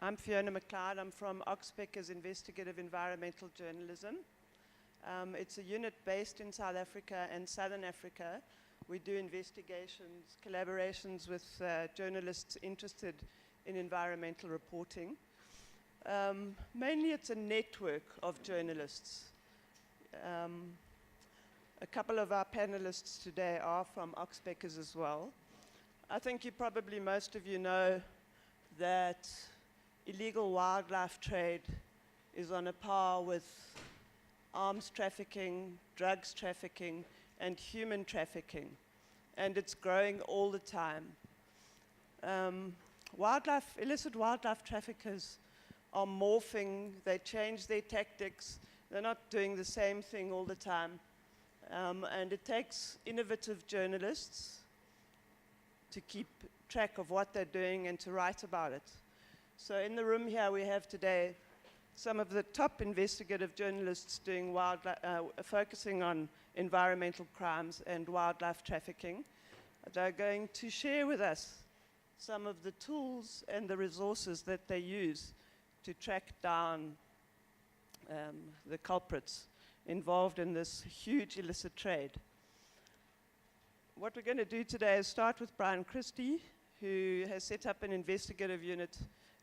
I'm Fiona Macleod. I'm from Oxpeckers Investigative Environmental Journalism. It's a unit based in South Africa and Southern Africa. We do investigations, collaborations with journalists interested in environmental reporting. Mainly it's a network of journalists. A couple of our panelists today are from Oxpeckers as well. I think most of you know that illegal wildlife trade is on a par with arms trafficking, drugs trafficking, and human trafficking. And it's growing all the time. Illicit wildlife traffickers are morphing, they change their tactics, they're not doing the same thing all the time. And it takes innovative journalists to keep track of what they're doing and to write about it. So in the room here we have today some of the top investigative journalists doing focusing on environmental crimes and wildlife trafficking. They're going to share with us some of the tools and the resources that they use to track down the culprits involved in this huge illicit trade. What we're going to do today is start with Bryan Christy, who has set up an investigative unit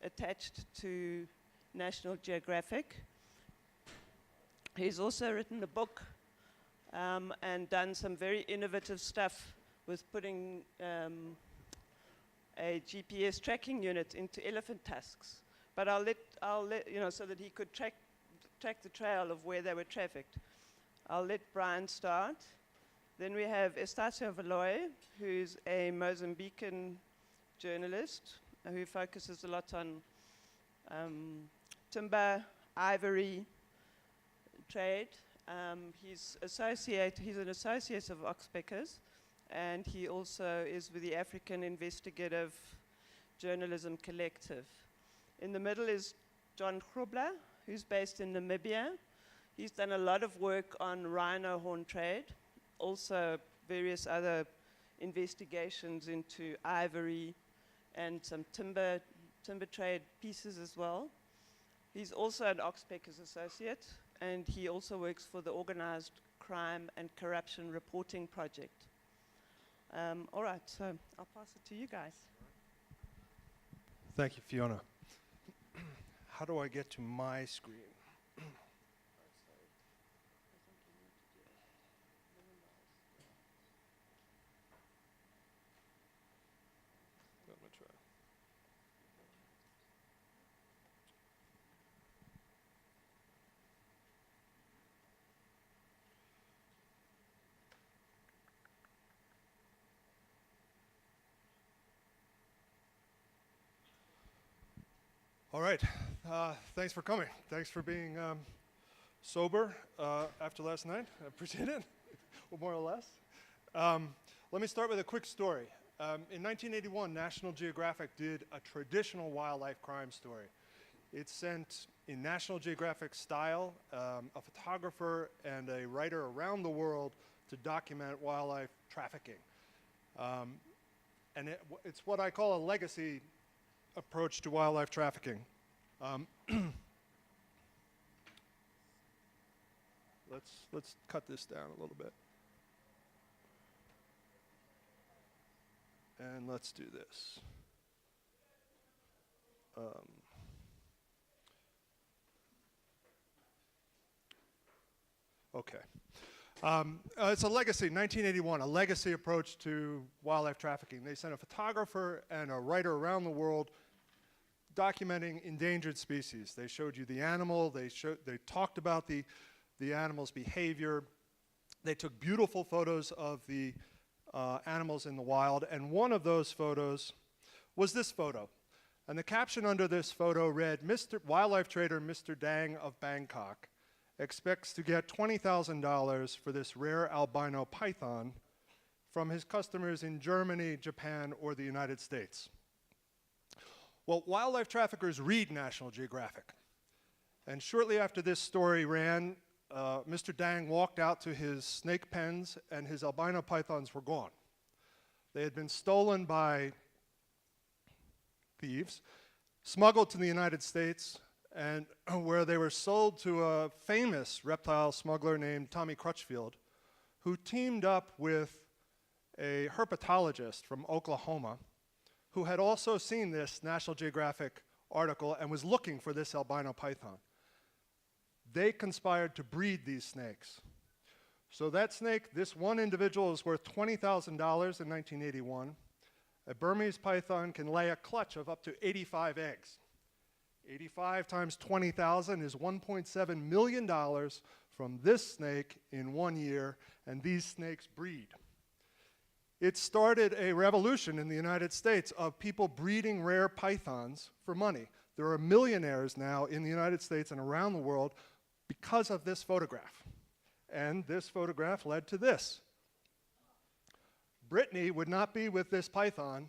attached to National Geographic. He's also written a book and done some very innovative stuff with putting a GPS tracking unit into elephant tusks. But I'll let you know, so that he could track the trail of where they were trafficked. I'll let Bryan start. Then we have Estacio Valoy, who's a Mozambican journalist who focuses a lot on timber, ivory trade. He's an associate of Oxpeckers, and he also is with the African Investigative Journalism Collective. In the middle is John Cobbler, who's based in Namibia. He's done a lot of work on rhino horn trade, also various other investigations into ivory and some timber trade pieces as well. He's also an Oxpeckers associate, and he also works for the Organized Crime and Corruption Reporting Project. All right, so I'll pass it to you guys. Thank you, Fiona. How do I get to my screen? Let me try. All right, thanks for coming. Thanks for being sober after last night. I appreciate it, or more or less. Let me start with a quick story. In 1981, National Geographic did a traditional wildlife crime story. It sent, in National Geographic style, a photographer and a writer around the world to document wildlife trafficking. And it's what I call a legacy approach to wildlife trafficking. Let's cut this down a little bit. And let's do this. Okay. It's a legacy, 1981, a legacy approach to wildlife trafficking. They sent a photographer and a writer around the world documenting endangered species. They showed you the animal, they talked about the animal's behavior. They took beautiful photos of the animals in the wild, and one of those photos was this photo. And the caption under this photo read, Wildlife trader Mr. Dang of Bangkok expects to get $20,000 for this rare albino python from his customers in Germany, Japan, or the United States. Well, wildlife traffickers read National Geographic. And shortly after this story ran, Mr. Dang walked out to his snake pens, and his albino pythons were gone. They had been stolen by thieves, smuggled to the United States, and where they were sold to a famous reptile smuggler named Tommy Crutchfield, who teamed up with a herpetologist from Oklahoma, who had also seen this National Geographic article and was looking for this albino python. They conspired to breed these snakes. So that snake, this one individual, is worth $20,000 in 1981. A Burmese python can lay a clutch of up to 85 eggs. 85 times 20,000 is $1.7 million from this snake in 1 year, and these snakes breed. It started a revolution in the United States of people breeding rare pythons for money. There are millionaires now in the United States and around the world because of this photograph. And this photograph led to this. Brittany would not be with this python.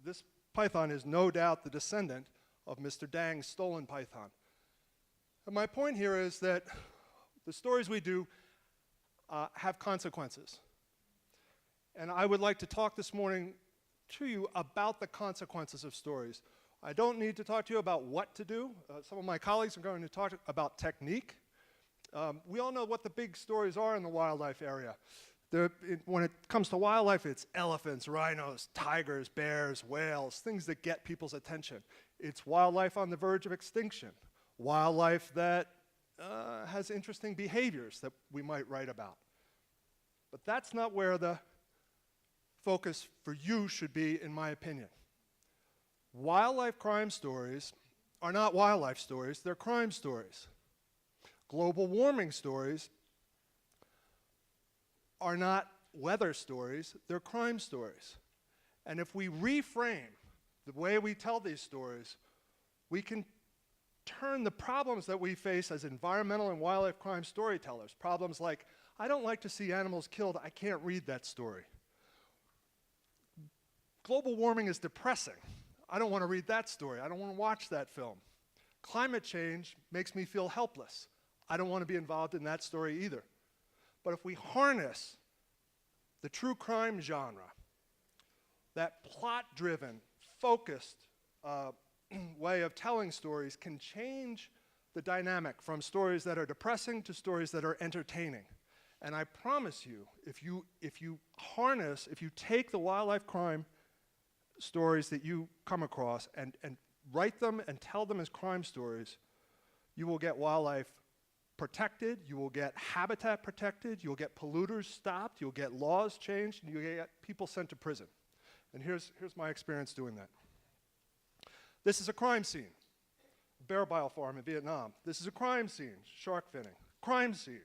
This python is no doubt the descendant of Mr. Dang's stolen python. And my point here is that the stories we do have consequences. And I would like to talk this morning to you about the consequences of stories. I don't need to talk to you about what to do. Some of my colleagues are going to talk about technique. We all know what the big stories are in the wildlife area. When it comes to wildlife, it's elephants, rhinos, tigers, bears, whales, things that get people's attention. It's wildlife on the verge of extinction, wildlife that has interesting behaviors that we might write about. But that's not where the focus for you should be, in my opinion. Wildlife crime stories are not wildlife stories, they're crime stories. Global warming stories are not weather stories, they're crime stories. And if we reframe the way we tell these stories, we can turn the problems that we face as environmental and wildlife crime storytellers, problems like, I don't like to see animals killed, I can't read that story. Global warming is depressing. I don't want to read that story. I don't want to watch that film. Climate change makes me feel helpless. I don't want to be involved in that story either. But if we harness the true crime genre, that plot-driven, focused way of telling stories can change the dynamic from stories that are depressing to stories that are entertaining. And I promise you, if you take the wildlife crime stories that you come across and write them and tell them as crime stories, you will get wildlife protected, you will get habitat protected, you'll get polluters stopped, you'll get laws changed, and you'll get people sent to prison. And here's my experience doing that. This is a crime scene, a bear bile farm in Vietnam. This is a crime scene, shark finning. Crime scene.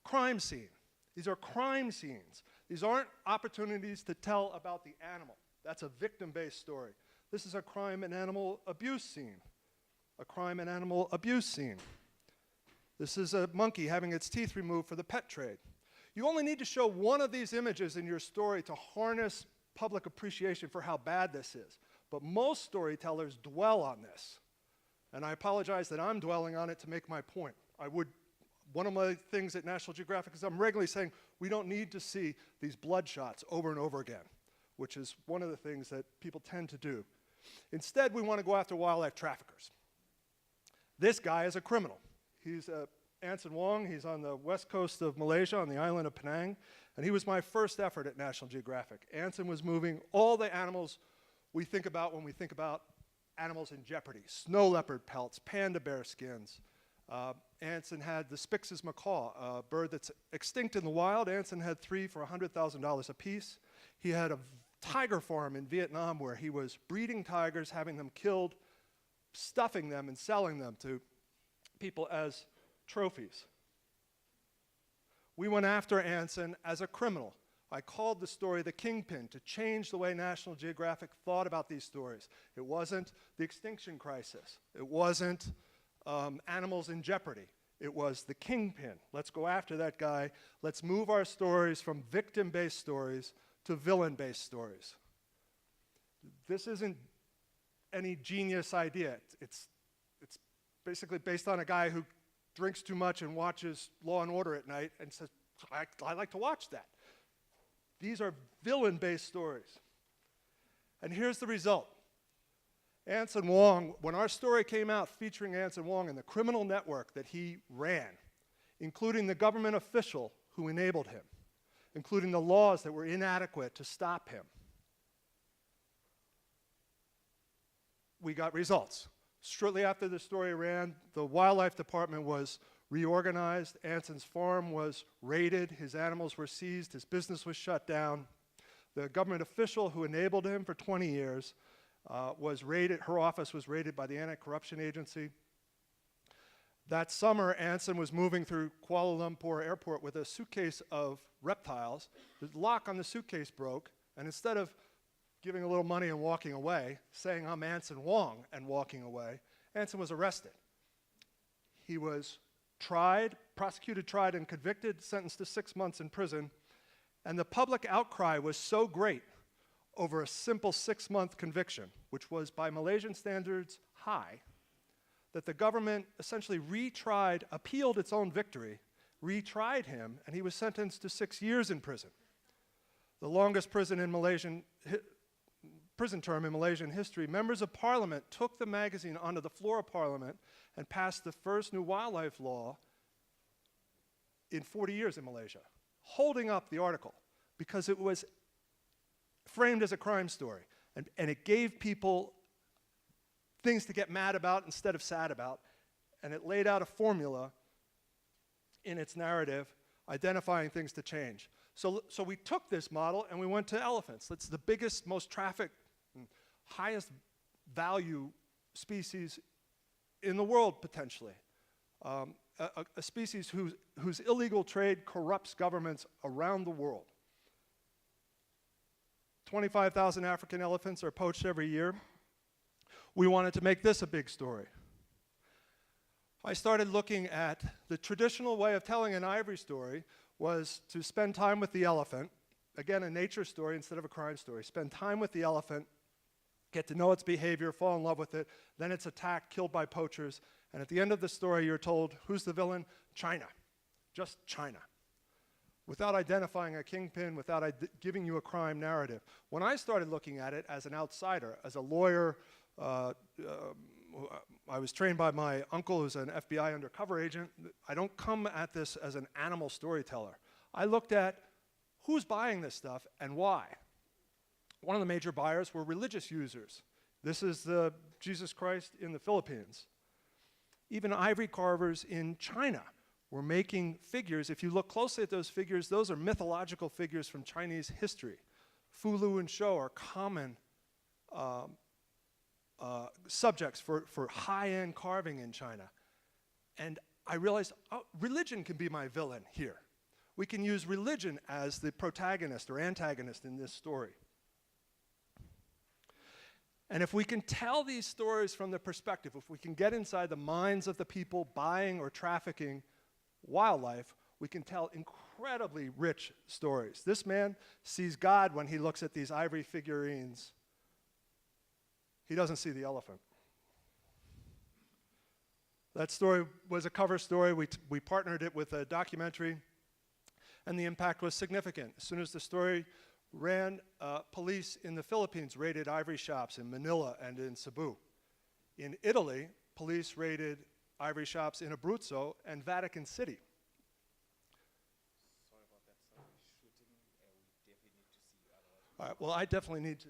Crime scene. These are crime scenes. These aren't opportunities to tell about the animal. That's a victim-based story. This is a crime and animal abuse scene. A crime and animal abuse scene. This is a monkey having its teeth removed for the pet trade. You only need to show one of these images in your story to harness public appreciation for how bad this is. But most storytellers dwell on this. And I apologize that I'm dwelling on it to make my point. One of my things at National Geographic is I'm regularly saying we don't need to see these blood shots over and over again, which is one of the things that people tend to do. Instead, we want to go after wildlife traffickers. This guy is a criminal. He's Anson Wong. He's on the west coast of Malaysia on the island of Penang, and he was my first effort at National Geographic. Anson was moving all the animals we think about when we think about animals in jeopardy. Snow leopard pelts, panda bear skins. Anson had the Spix's macaw, a bird that's extinct in the wild. Anson had 3 for $100,000 apiece. He had a tiger farm in Vietnam where he was breeding tigers, having them killed, stuffing them and selling them to people as trophies. We went after Anson as a criminal. I called the story The Kingpin to change the way National Geographic thought about these stories. It wasn't the extinction crisis. It wasn't animals in jeopardy. It was the kingpin. Let's go after that guy. Let's move our stories from victim-based stories to villain-based stories. This isn't any genius idea. It's basically based on a guy who drinks too much and watches Law and Order at night and says, I like to watch that. These are villain-based stories. And here's the result. Anson Wong, when our story came out featuring Anson Wong and the criminal network that he ran, including the government official who enabled him, including the laws that were inadequate to stop him, we got results. Shortly after the story ran, the wildlife department was reorganized. Anson's farm was raided. His animals were seized. His business was shut down. The government official who enabled him for 20 years was raided. Her office was raided by the Anti-Corruption Agency. That summer, Anson was moving through Kuala Lumpur airport with a suitcase of reptiles. The lock on the suitcase broke, and instead of giving a little money and walking away, saying, "I'm Anson Wong," and walking away, Anson was arrested. He was prosecuted, tried, and convicted, sentenced to 6 months in prison, and the public outcry was so great over a simple 6-month conviction, which was by Malaysian standards high, that the government essentially appealed its own victory, retried him, and he was sentenced to 6 years in prison. The longest prison term in Malaysian history. Members of Parliament took the magazine onto the floor of Parliament and passed the first new wildlife law in 40 years in Malaysia, holding up the article because it was framed as a crime story, and it gave people things to get mad about instead of sad about, and it laid out a formula in its narrative identifying things to change. So we took this model and we went to elephants. It's the biggest, most trafficked, highest value species in the world, potentially. A species whose illegal trade corrupts governments around the world. 25,000 African elephants are poached every year. We wanted to make this a big story. I started looking at the traditional way of telling an ivory story was to spend time with the elephant, again, a nature story instead of a crime story. Spend time with the elephant, get to know its behavior, fall in love with it, then it's attacked, killed by poachers, and at the end of the story you're told, who's the villain? China. Just China. Without identifying a kingpin, without giving you a crime narrative. When I started looking at it as an outsider, as a lawyer, I was trained by my uncle who's an FBI undercover agent. I don't come at this as an animal storyteller. I looked at who's buying this stuff and why. One of the major buyers were religious users. This is the Jesus Christ in the Philippines. Even ivory carvers in China were making figures. If you look closely at those figures, those are mythological figures from Chinese history. Fu, Lu, and Shou are common subjects for high-end carving in China. And I realized, oh, religion can be my villain here. We can use religion as the protagonist or antagonist in this story. And if we can tell these stories from the perspective, if we can get inside the minds of the people buying or trafficking wildlife, we can tell incredibly rich stories. This man sees God when he looks at these ivory figurines. He doesn't see the elephant. That story was a cover story. We partnered it with a documentary, and the impact was significant. As soon as the story ran, police in the Philippines raided ivory shops in Manila and in Cebu. In Italy, police raided ivory shops in Abruzzo and Vatican City. Sorry about that, sir. Shooting, we definitely need to see you otherwise. All right, well, I definitely need to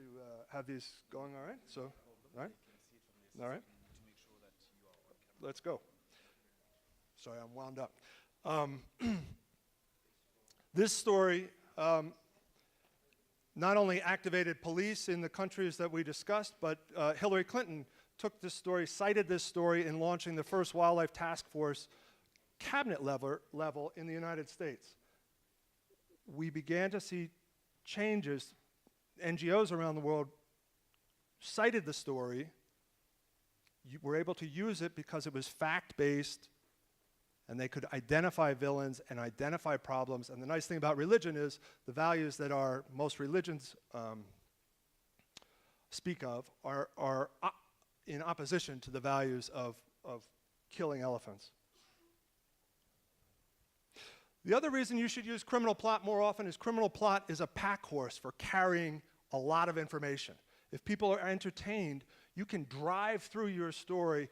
have these going, all right? So, all right? All right. To make sure that you are on camera. Let's go. Sorry, I'm wound up. This story not only activated police in the countries that we discussed, but Hillary Clinton took this story, cited this story in launching the first wildlife task force cabinet level in the United States. We began to see changes. NGOs around the world cited the story. You were able to use it because it was fact-based, and they could identify villains and identify problems. And the nice thing about religion is the values that most religions speak of are in opposition to the values of killing elephants. The other reason you should use criminal plot more often is criminal plot is a pack horse for carrying a lot of information. If people are entertained, You can drive through your story,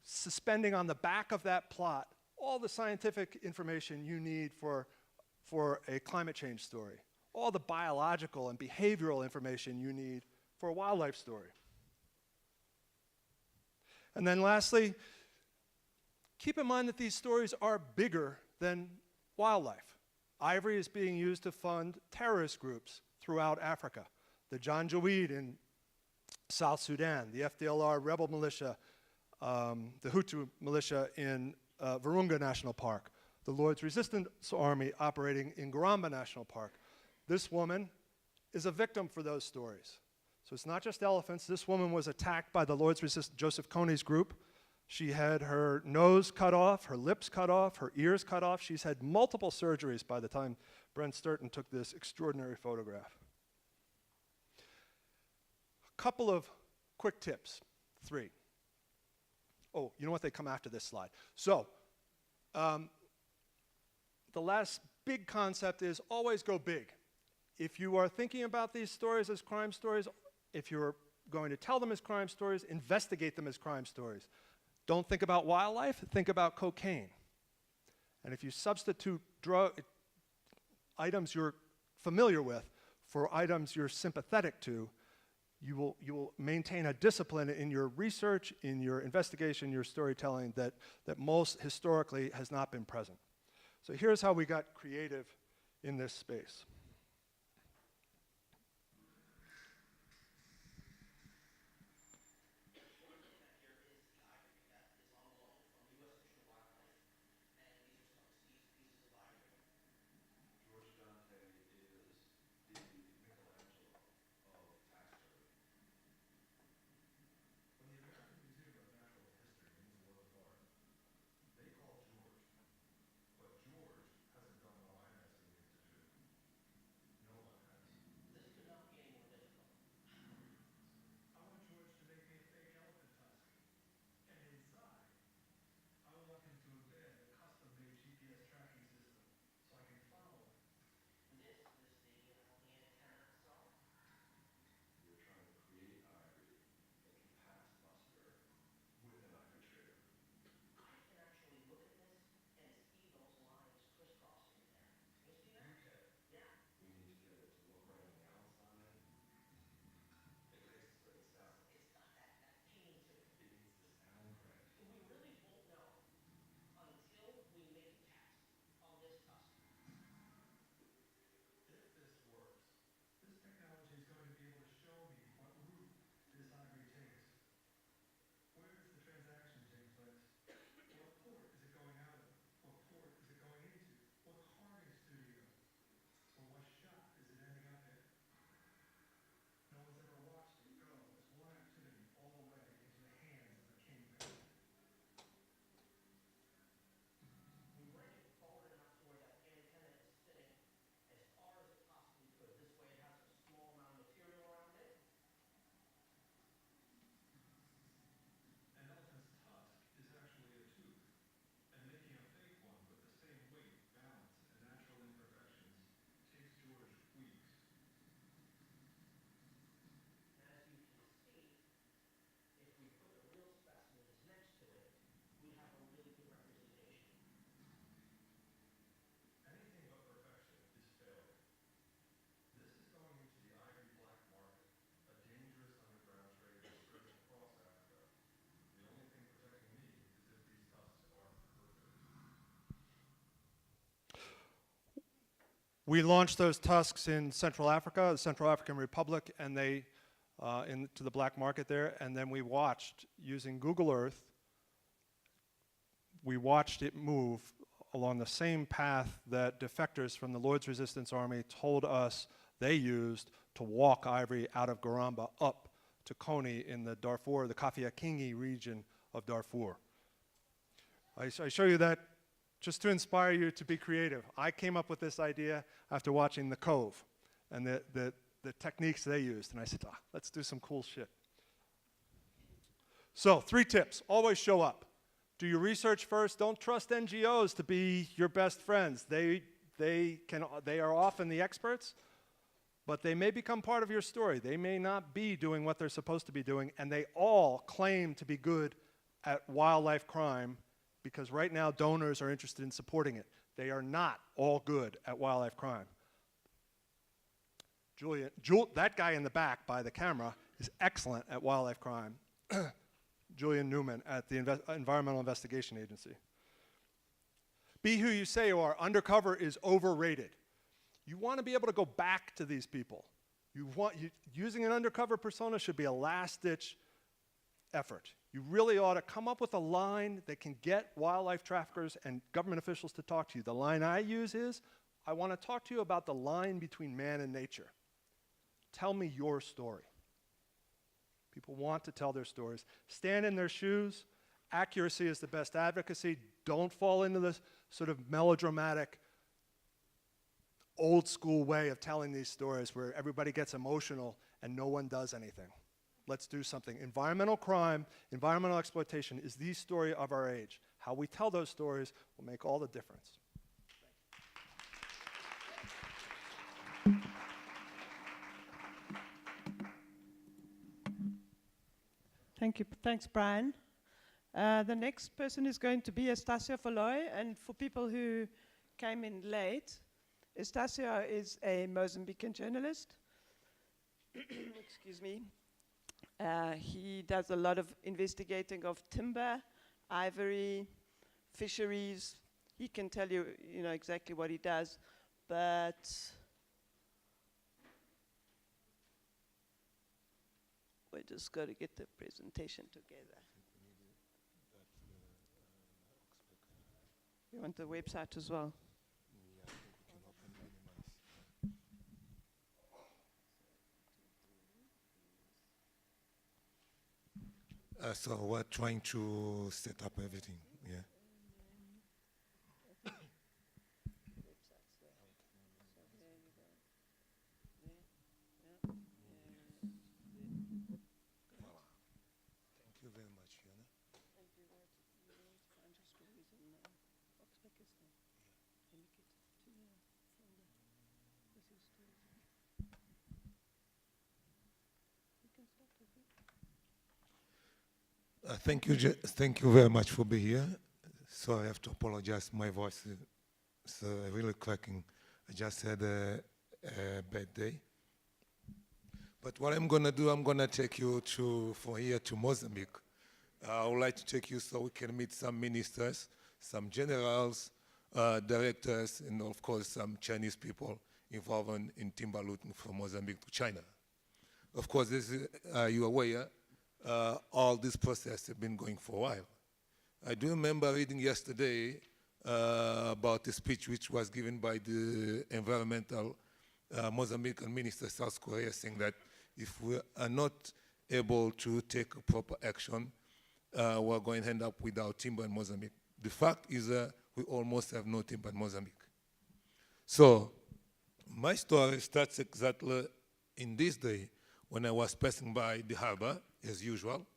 suspending on the back of that plot all the scientific information you need for a climate change story, all the biological and behavioral information you need for a wildlife story. And then lastly, keep in mind that these stories are bigger than wildlife. Ivory is being used to fund terrorist groups throughout Africa. The Janjaweed in South Sudan, the FDLR rebel militia, the Hutu militia in Virunga National Park, the Lord's Resistance Army operating in Garamba National Park. This woman is a victim for those stories. So it's not just elephants. This woman was attacked by the Lord's Resistance, Joseph Kony's group. She had her nose cut off, her lips cut off, her ears cut off. She's had multiple surgeries by the time Brent Sturton took this extraordinary photograph. A couple of quick tips, 3. Oh, you know what? They come after this slide. So, the last big concept is always go big. If you are thinking about these stories as crime stories, if you're going to tell them as crime stories, investigate them as crime stories. Don't think about wildlife, think about cocaine. And if you substitute items you're familiar with for items you're sympathetic to, you will maintain a discipline in your research, in your investigation, your storytelling that most historically has not been present. So here's how we got creative in this space. We launched those tusks in Central Africa, the Central African Republic, and they into the black market there. And then we watched, using Google Earth, we watched it move along the same path that defectors from the Lord's Resistance Army told us they used to walk ivory out of Garamba up to Kony in the Darfur, the Kafia-Kingi region of Darfur. I show you that just to inspire you to be creative. I came up with this idea after watching The Cove and the techniques they used, and I said, let's do some cool shit. So 3 tips, always show up. Do your research first. Don't trust NGOs to be your best friends. They are often the experts, but they may become part of your story. They may not be doing what they're supposed to be doing, and they all claim to be good at wildlife crime because right now donors are interested in supporting it. They are not all good at wildlife crime. That guy in the back by the camera is excellent at wildlife crime. Julian Newman at the Environmental Investigation Agency. Be who you say you are. Undercover is overrated. You want to be able to go back to these people. Using an undercover persona should be a last-ditch effort. You really ought to come up with a line that can get wildlife traffickers and government officials to talk to you. The line I use is, I want to talk to you about the line between man and nature. Tell me your story. People want to tell their stories. Stand in their shoes. Accuracy is the best advocacy. Don't fall into this sort of melodramatic, old school way of telling these stories where everybody gets emotional and no one does anything. Let's do something. Environmental crime, environmental exploitation is the story of our age. How we tell those stories will make all the difference. Thank you. Thanks, Brian. The next person is going to be Estacio Foloi, and for people who came in late, Estacio is a Mozambican journalist. Excuse me. He does a lot of investigating of timber, ivory, fisheries. He can tell you, exactly what he does, but we just got to get the presentation together. You want the website as well? So we're trying to set up everything, yeah. Thank you very much, Fiona. And you want to find your stories in Oxpeckers then? And you get to the folder with your stories. You can start with it. Thank you very much for being here. So I have to apologize. My voice is really cracking. I just had a bad day. But what I'm going to do, I'm going to take you from here to Mozambique. I would like to take you so we can meet some ministers, some generals, directors, and of course some Chinese people involved in timber looting from Mozambique to China. Of course, you are aware, all this process has been going for a while. I do remember reading yesterday about a speech which was given by the environmental Mozambican minister, South Korea, saying that if we are not able to take proper action, we're going to end up without timber in Mozambique. The fact is we almost have no timber in Mozambique. So my story starts exactly in this day when I was passing by the harbor, as usual.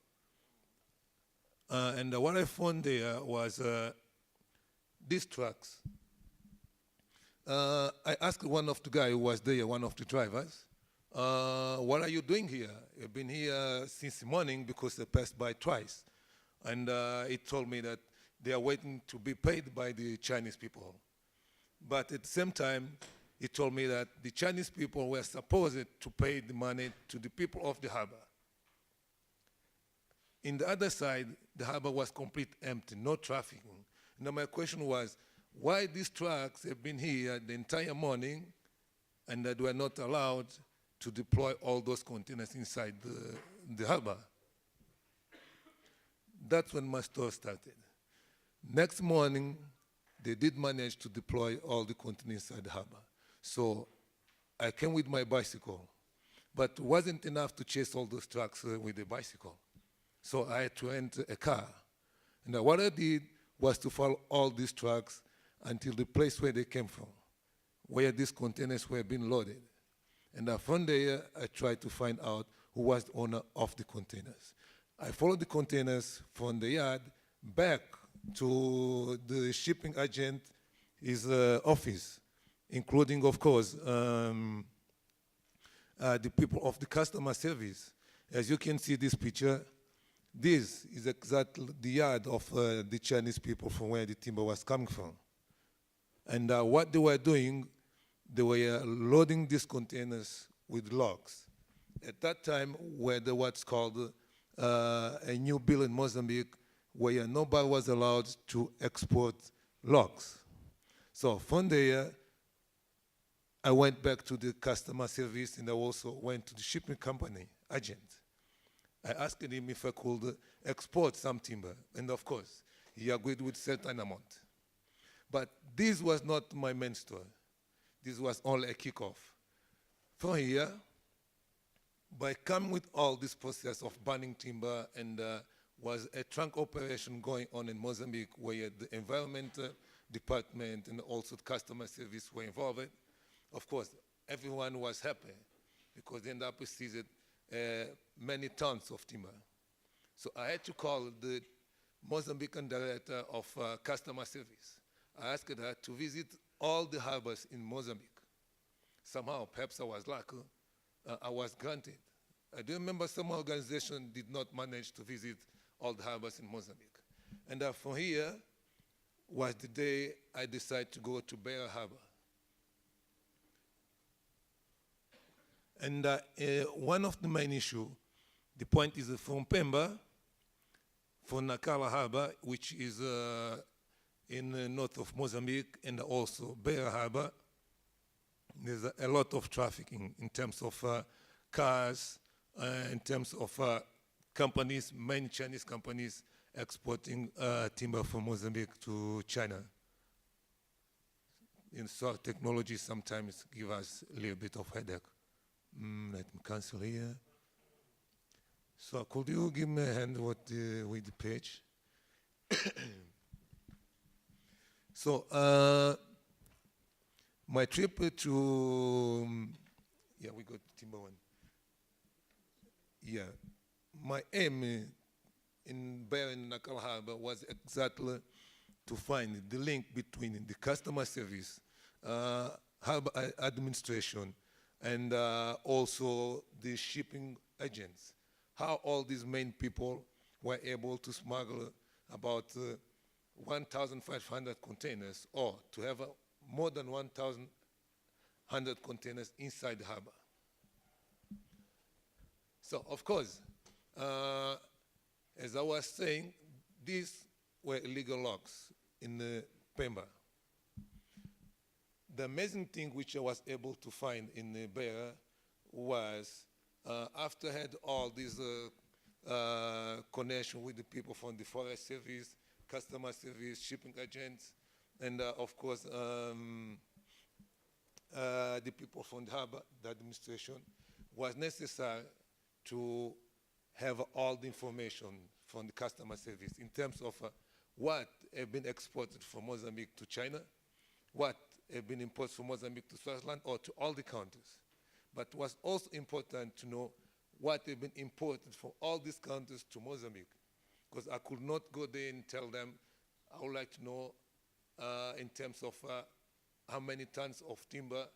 And what I found there was these trucks. I asked one of the guys who was there, one of the drivers, what are you doing here? You've been here since the morning because they passed by twice. And he told me that they are waiting to be paid by the Chinese people. But at the same time, he told me that the Chinese people were supposed to pay the money to the people of the harbor. In the other side, the harbor was completely empty, no trafficking. Now my question was, why these trucks have been here the entire morning and that were not allowed to deploy all those containers inside the harbor? That's when my story started. Next morning, they did manage to deploy all the containers inside the harbor. So I came with my bicycle, but it wasn't enough to chase all those trucks with a bicycle. So I had to enter a car. And what I did was to follow all these trucks until the place where they came from, where these containers were being loaded. And from there, I tried to find out who was the owner of the containers. I followed the containers from the yard back to the shipping agent, his office, including, of course, the people of the customer service. As you can see this picture, this is exactly the yard of the Chinese people from where the timber was coming from. And what they were doing, they were loading these containers with logs. At that time, where there was called a new bill in Mozambique, where nobody was allowed to export logs. So from there, I went back to the customer service, and I also went to the shipping company agent. I asked him if I could export some timber, and of course, he agreed with certain amount. But this was not my main story. This was only a kickoff. From here, by coming with all this process of burning timber, and was a trunk operation going on in Mozambique where the environment department and also the customer service were involved. Of course, everyone was happy because they ended up with seized many tons of timber. So I had to call the Mozambican director of customer service. I asked her to visit all the harbors in Mozambique. Somehow, perhaps I was lucky, I was granted. I do remember some organization did not manage to visit all the harbors in Mozambique. And from here was the day I decided to go to Beira Harbor. And one of the main issues, the point is from Pemba, from Nacala Harbor, which is in the north of Mozambique, and also Beira Harbor, there's a lot of trafficking in terms of cars, in terms of companies, many Chinese companies exporting timber from Mozambique to China. And so technology sometimes give us a little bit of headache. Let me cancel here. So could you give me a hand with the page? So my trip to, yeah, we got timber one. Yeah, my aim in Beira and Nacala Harbor was exactly to find the link between the customer service, harbor administration, and also the shipping agents. How all these main people were able to smuggle about 1,500 containers, or to have more than 1,100 containers inside the harbor. So, of course, as I was saying, these were illegal logs in Pemba. The amazing thing which I was able to find in Beira was after I had all these connection with the people from the Forest Service, customer service, shipping agents, and of course the people from the harbor, the administration, was necessary to have all the information from the customer service in terms of what have been exported from Mozambique to China, what have been imported from Mozambique to Swaziland or to all the countries. But it was also important to know what have been imported from all these countries to Mozambique, because I could not go there and tell them, I would like to know in terms of how many tons of timber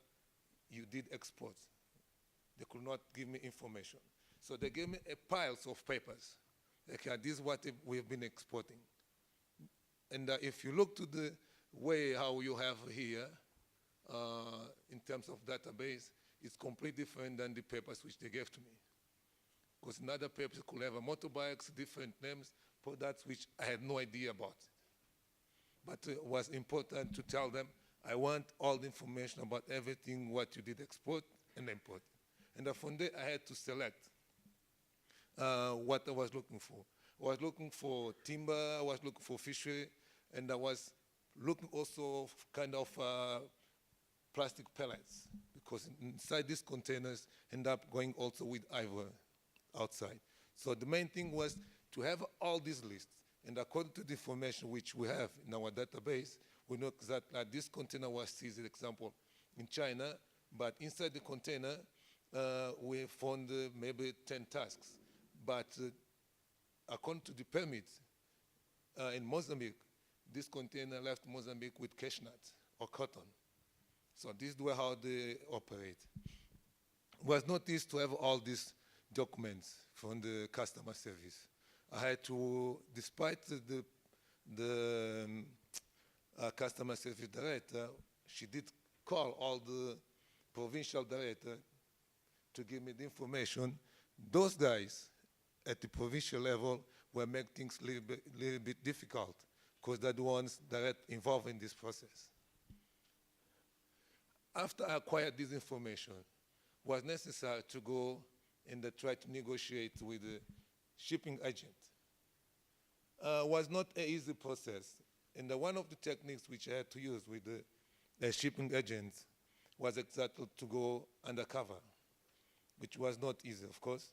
you did export. They could not give me information. So they gave me a piles of papers. Okay, this is what we have been exporting. And if you look to the way how you have here, in terms of database, it's completely different than the papers which they gave to me. Because in other papers could have motorbikes, different names, products which I had no idea about. But it was important to tell them, I want all the information about everything what you did export and import. And from there I had to select what I was looking for. I was looking for timber, I was looking for fishery, and I was looking also kind of plastic pellets, because inside these containers end up going also with ivory outside. So the main thing was to have all these lists, and according to the information which we have in our database, we know that this container was seized, for example, in China, but inside the container, we found maybe 10 tusks. But according to the permit in Mozambique, this container left Mozambique with cashew nuts or cotton. So this is how they operate. was not easy to have all these documents from the customer service. I had to, despite the customer service director, she did call all the provincial director to give me the information. Those guys at the provincial level will make things a little bit difficult because they're the ones that are involved in this process. After I acquired this information, it was necessary to go and try to negotiate with the shipping agent. Was not an easy process. And one of the techniques which I had to use with the shipping agent was exactly to go undercover, which was not easy, of course.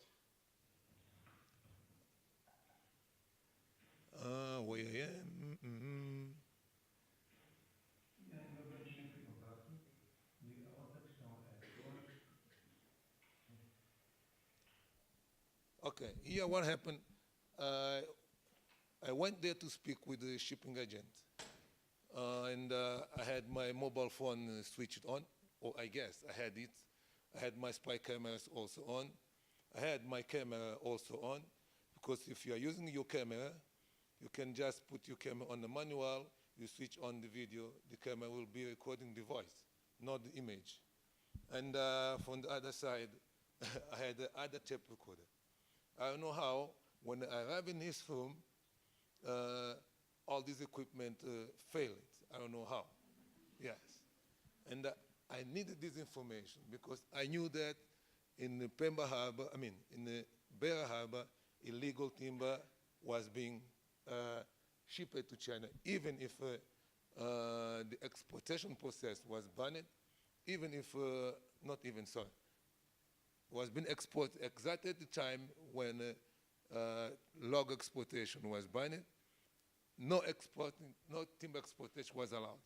Where I am. Okay, here what happened, I went there to speak with the shipping agent. And I had my mobile phone switched on, or I guess I had it. I had my spy cameras also on. I had my camera also on, because if you are using your camera, you can just put your camera on the manual, you switch on the video, the camera will be recording the voice, not the image. And from the other side, I had the other tape recorder. I don't know how, when I arrived in his room, all this equipment failed. I don't know how. Yes. And I needed this information because I knew that in the Pemba Harbor, in the Beira Harbor, illegal timber was being shipped to China, even if the exportation process was banned, even if, not even, sorry, was being exported exactly at the time when log exportation was banned. No timber exportation was allowed.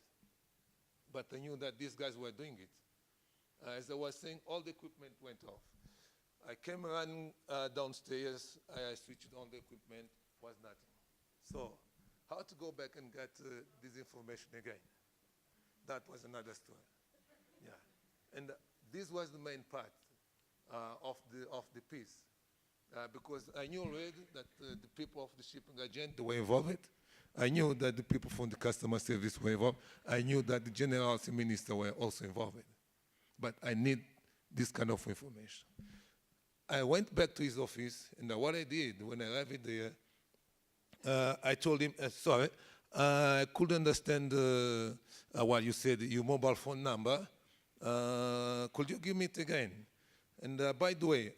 But I knew that these guys were doing it. As I was saying, all the equipment went off. I came running downstairs, I switched on the equipment, was nothing. So, how to go back and get this information again? That was another story. Yeah. And this was the main part of the piece. Because I knew already that the people of the shipping agent were involved. I knew that the people from the customer service were involved. I knew that the generals and minister were also involved. But I need this kind of information. I went back to his office, and what I did when I arrived there, I told him, sorry, I couldn't understand what you said, your mobile phone number. Could you give me it again? And by the way,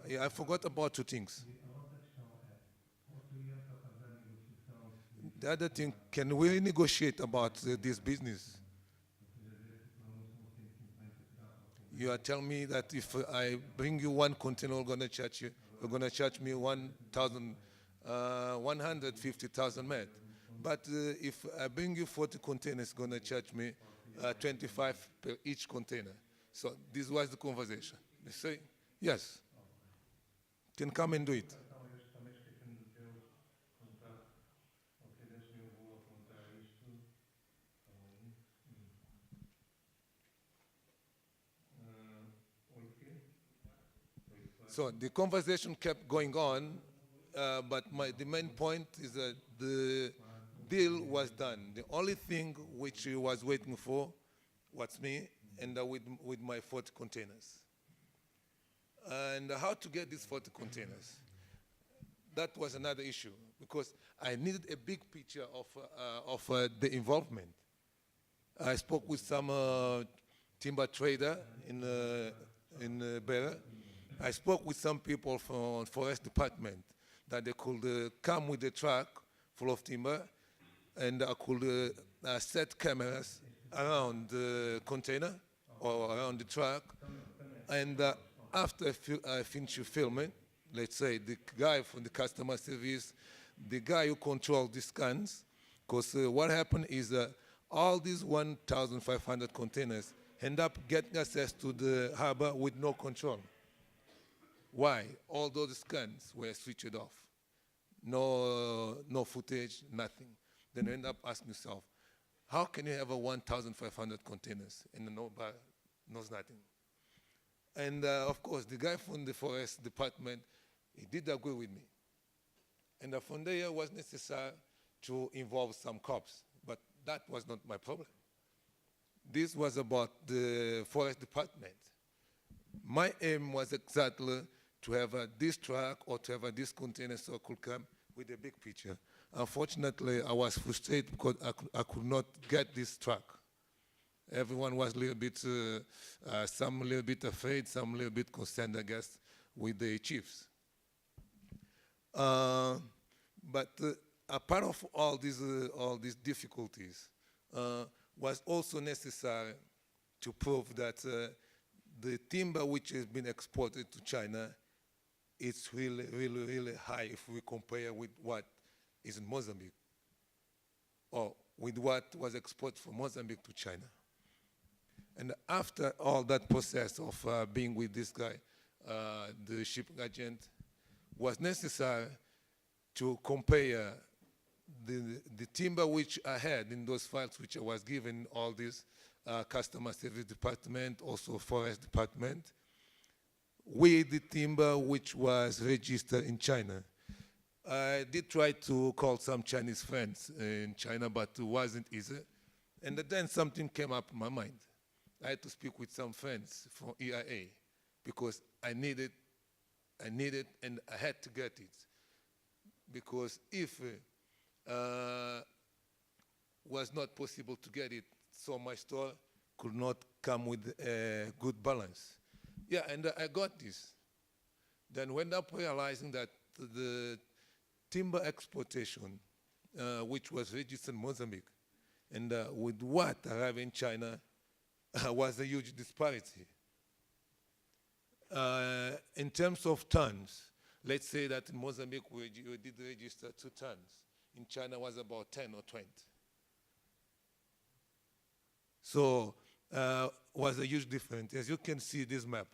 yeah, I forgot about two things. The other thing, can we negotiate about this business? You are telling me that if I bring you one container, you're going to charge me 150,000 met. But if I bring you 40 containers, going to charge me 25 per each container. So this was the conversation. They say, yes, can come and do it. So the conversation kept going on, but the main point is that the deal was done. The only thing which he was waiting for was me, and with my 40 containers. And how to get these 40 containers? That was another issue, because I needed a big picture of the involvement. I spoke with some timber trader in Beira. I spoke with some people from forest department that they could come with a truck full of timber, and I could set cameras around the container or around the truck. And after I finish filming, let's say the guy from the customer service, the guy who controls the scans, because what happened is all these 1,500 containers end up getting access to the harbor with no control. Why? All those scans were switched off. No footage, nothing. Then you end up asking yourself, how can you have a 1,500 containers and nobody knows nothing? And of course, the guy from the forest department, he did agree with me. And from there it was necessary to involve some cops, but that was not my problem. This was about the forest department. My aim was exactly to have this truck or to have this container so I could come with a big picture. Unfortunately, I was frustrated because I could not get this truck. Everyone was a little bit, some a little bit afraid, some a little bit concerned, I guess, with the chiefs. But a part of all these difficulties was also necessary to prove that the timber which has been exported to China is really, really, really high if we compare with what is in Mozambique or with what was exported from Mozambique to China. And after all that process of being with this guy, the shipping agent, was necessary to compare the timber which I had in those files which I was given all this customer service department, also forest department, with the timber which was registered in China. I did try to call some Chinese friends in China, but it wasn't easy. And then something came up in my mind. I had to speak with some friends from EIA because I needed and I had to get it. Because if was not possible to get it, so my store could not come with a good balance. Yeah, and I got this. Then went up realizing that the timber exportation, which was registered in Mozambique, and with what arrived in China, was a huge disparity. In terms of tons, let's say that in Mozambique we did register 2 tons. In China was about 10 or 20. So was a huge difference. As you can see this map.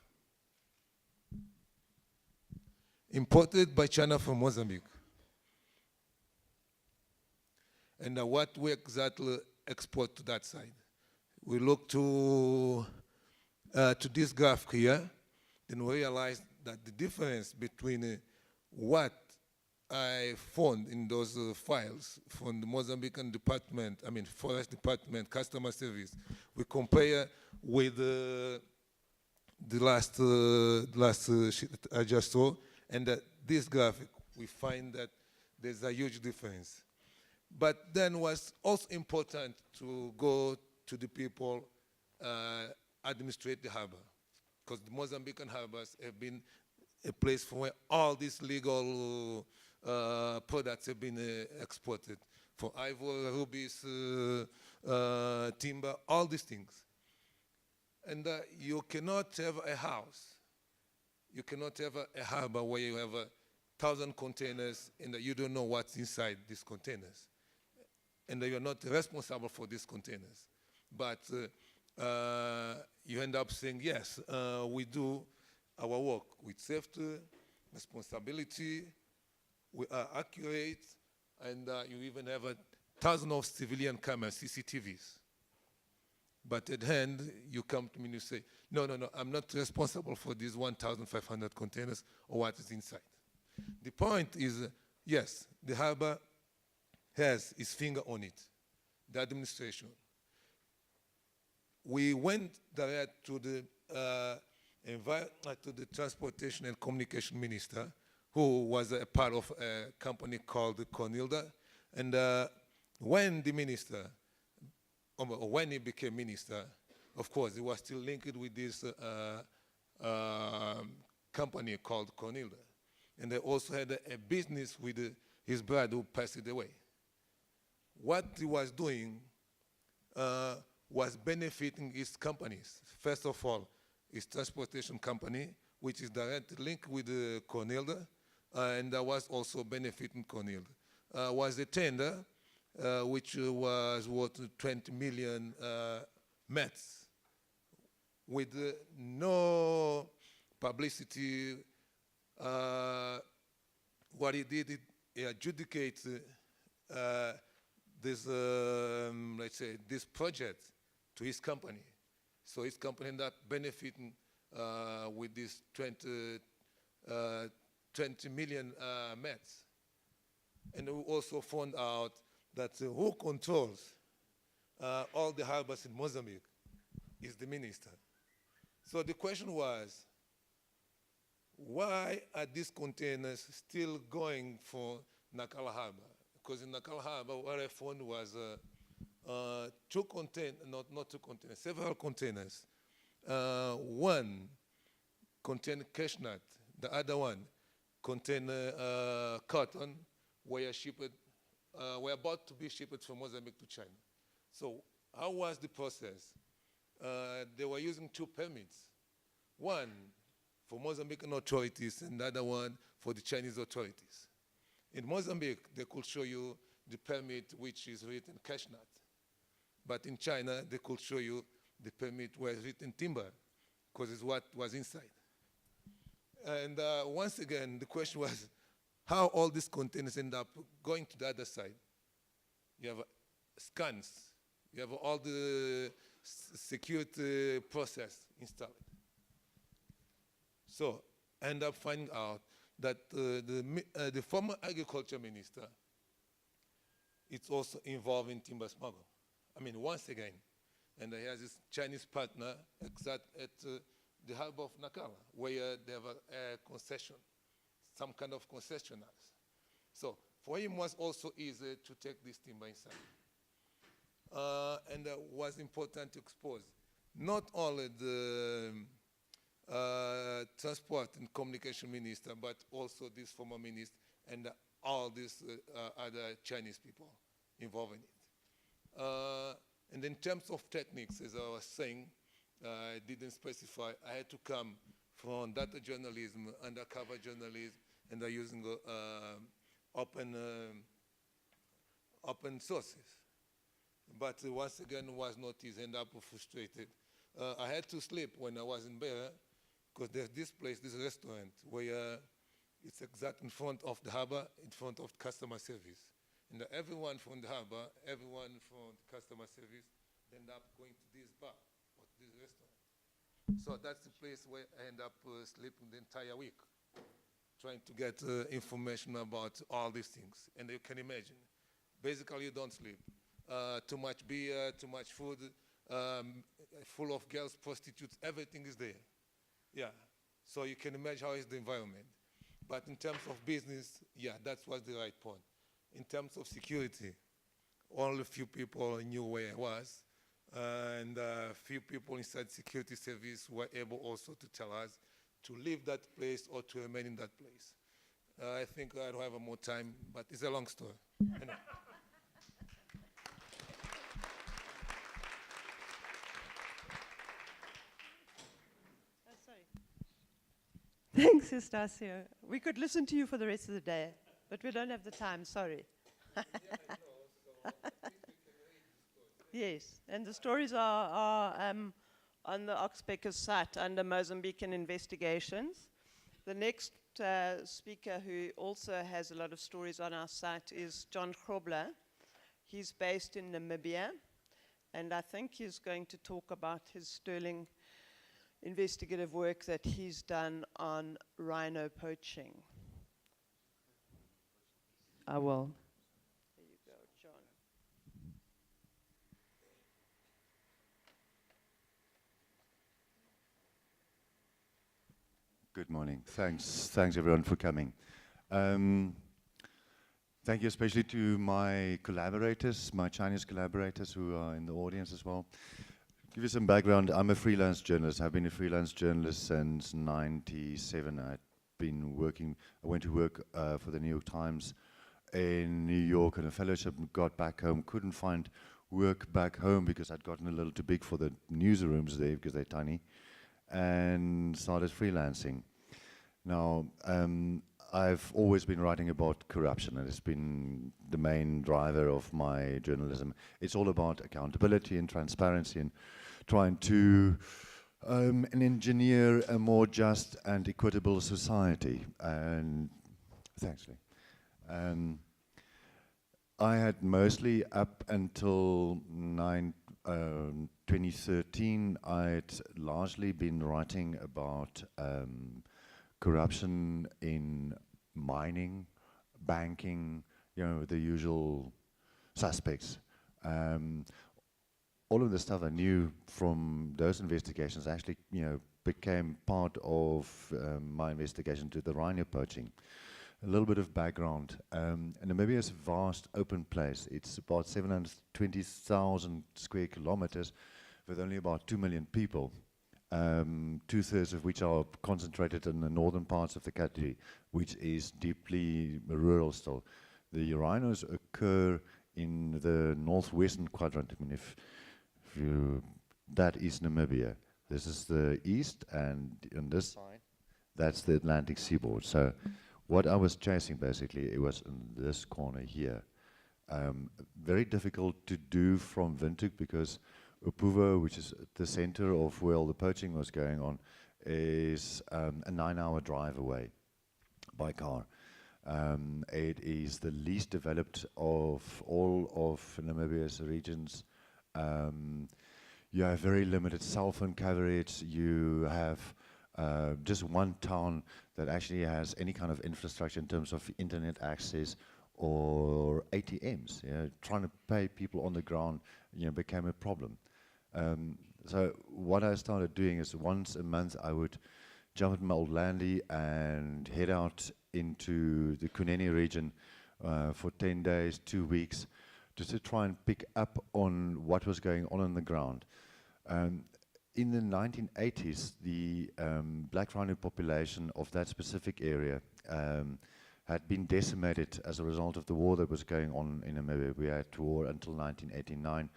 Imported by China from Mozambique. And what we exactly export to that side. We look to this graph here, then we realize that the difference between what I found in those files from the Mozambican department, I mean forest department, customer service, we compare with the last sheet I just saw, and this graphic, we find that there's a huge difference. But then was also important to go to the people administrate the harbor, because the Mozambican harbors have been a place from where all these legal products have been exported, for ivory, rubies, timber, all these things. And you cannot have a house, you cannot have a harbor where you have 1,000 containers and you don't know what's inside these containers. And you're not responsible for these containers. But you end up saying, yes, we do our work with safety, responsibility, we are accurate, and you even have 1,000 of civilian cameras, CCTVs. But at the end, you come to me and you say, no, I'm not responsible for these 1,500 containers or what is inside. The point is, yes, the harbor has his finger on it, the administration. We went direct to the Transportation and Communication Minister, who was a part of a company called Cornilda. And when the minister, or when he became minister, of course, he was still linked with this company called Cornilda. And they also had a business with his brother who passed away. What he was doing was benefiting his companies. First of all, his transportation company, which is directly linked with Cornilda, and that was also benefiting Cornilda. Was a tender which was worth 20 million mets with no publicity. What he did, he adjudicated this, let's say, this project to his company. So his company ended up benefiting with this 20 million mats. And we also found out that who controls all the harbors in Mozambique is the minister. So the question was, why are these containers still going for Nacala Harbor? Because in Nacala Harbor, what I found was several containers. One contained cashew, the other one contained cotton, were about to be shipped from Mozambique to China. So how was the process? They were using two permits. One for Mozambican authorities and the other one for the Chinese authorities. In Mozambique, they could show you the permit which is written cashew. But in China, they could show you the permit where it's written timber, because it's what was inside. And once again, the question was how all these containers end up going to the other side. You have scans, you have all the security process installed. So I end up finding out that the former agriculture minister is also involved in timber smuggle. I mean, once again, and he has this Chinese partner exact at the harbor of Nacala, where they have a concession, some kind of concessionaires. So for him, it was also easy to take this timber inside. And it was important to expose not only the transport and communication minister, but also this former minister and all these other Chinese people involved in it. And in terms of techniques, as I was saying, I didn't specify. I had to come from data journalism, undercover journalism, and using open sources. But once again, it was not easy, and I was frustrated. I had to sleep when I was in Beira, because there's this place, this restaurant, where it's exact in front of the harbor, in front of customer service. And everyone from the harbor, everyone from the customer service, end up going to this bar or this restaurant. So that's the place where I end up sleeping the entire week, trying to get information about all these things. And you can imagine, basically you don't sleep. Too much beer, too much food, full of girls, prostitutes, everything is there. Yeah, so you can imagine how is the environment. But in terms of business, yeah, that was the right point. In terms of security, only a few people knew where I was, and a few people inside security service were able also to tell us to leave that place or to remain in that place. I think I don't have more time, but it's a long story. Anyway. Thanks, Estacio. We could listen to you for the rest of the day, but we don't have the time, sorry. Yes, and the stories are on the Oxpeckers site under Mozambican investigations. The next speaker who also has a lot of stories on our site is John Cobbler. He's based in Namibia, and I think he's going to talk about his sterling investigative work that he's done on rhino poaching. I will. There you go, John. Good morning. Thanks everyone for coming. Thank you especially to my collaborators, my Chinese collaborators who are in the audience as well. Give you some background. I'm a freelance journalist. I've been a freelance journalist since '97. I went to work for the New York Times in New York on a fellowship and got back home. Couldn't find work back home because I'd gotten a little too big for the newsrooms there because they're tiny, and started freelancing. Now, I've always been writing about corruption, and it's been the main driver of my journalism. It's all about accountability and transparency and trying to engineer a more just and equitable society. And thanks, Lee. I had mostly up until 2013, I'd largely been writing about corruption in mining, banking, the usual suspects. All of the stuff I knew from those investigations actually, became part of my investigation to the rhino poaching. A little bit of background. Namibia is a vast open place. It's about 720,000 square kilometers with only about 2 million people, 2/3 of which are concentrated in the northern parts of the country, which is deeply rural still. The rhinos occur in the northwestern quadrant. I mean, if you, that is Namibia. This is the east, and on this side, that's the Atlantic seaboard. So what I was chasing, basically, it was in this corner here. Very difficult to do from Windhoek because Upuvo, which is at the center of where all the poaching was going on, is a 9-hour drive away by car. It is the least developed of all of Namibia's regions. You have very limited cell phone coverage. You have just one town that actually has any kind of infrastructure in terms of internet access or ATMs. Trying to pay people on the ground, became a problem. So what I started doing is once a month I would jump in my old landy and head out into the Kunene region for 10 days, 2 weeks, just to try and pick up on what was going on the ground. In the 1980s, the black rhino population of that specific area had been decimated as a result of the war that was going on in Namibia. We had war until 1989,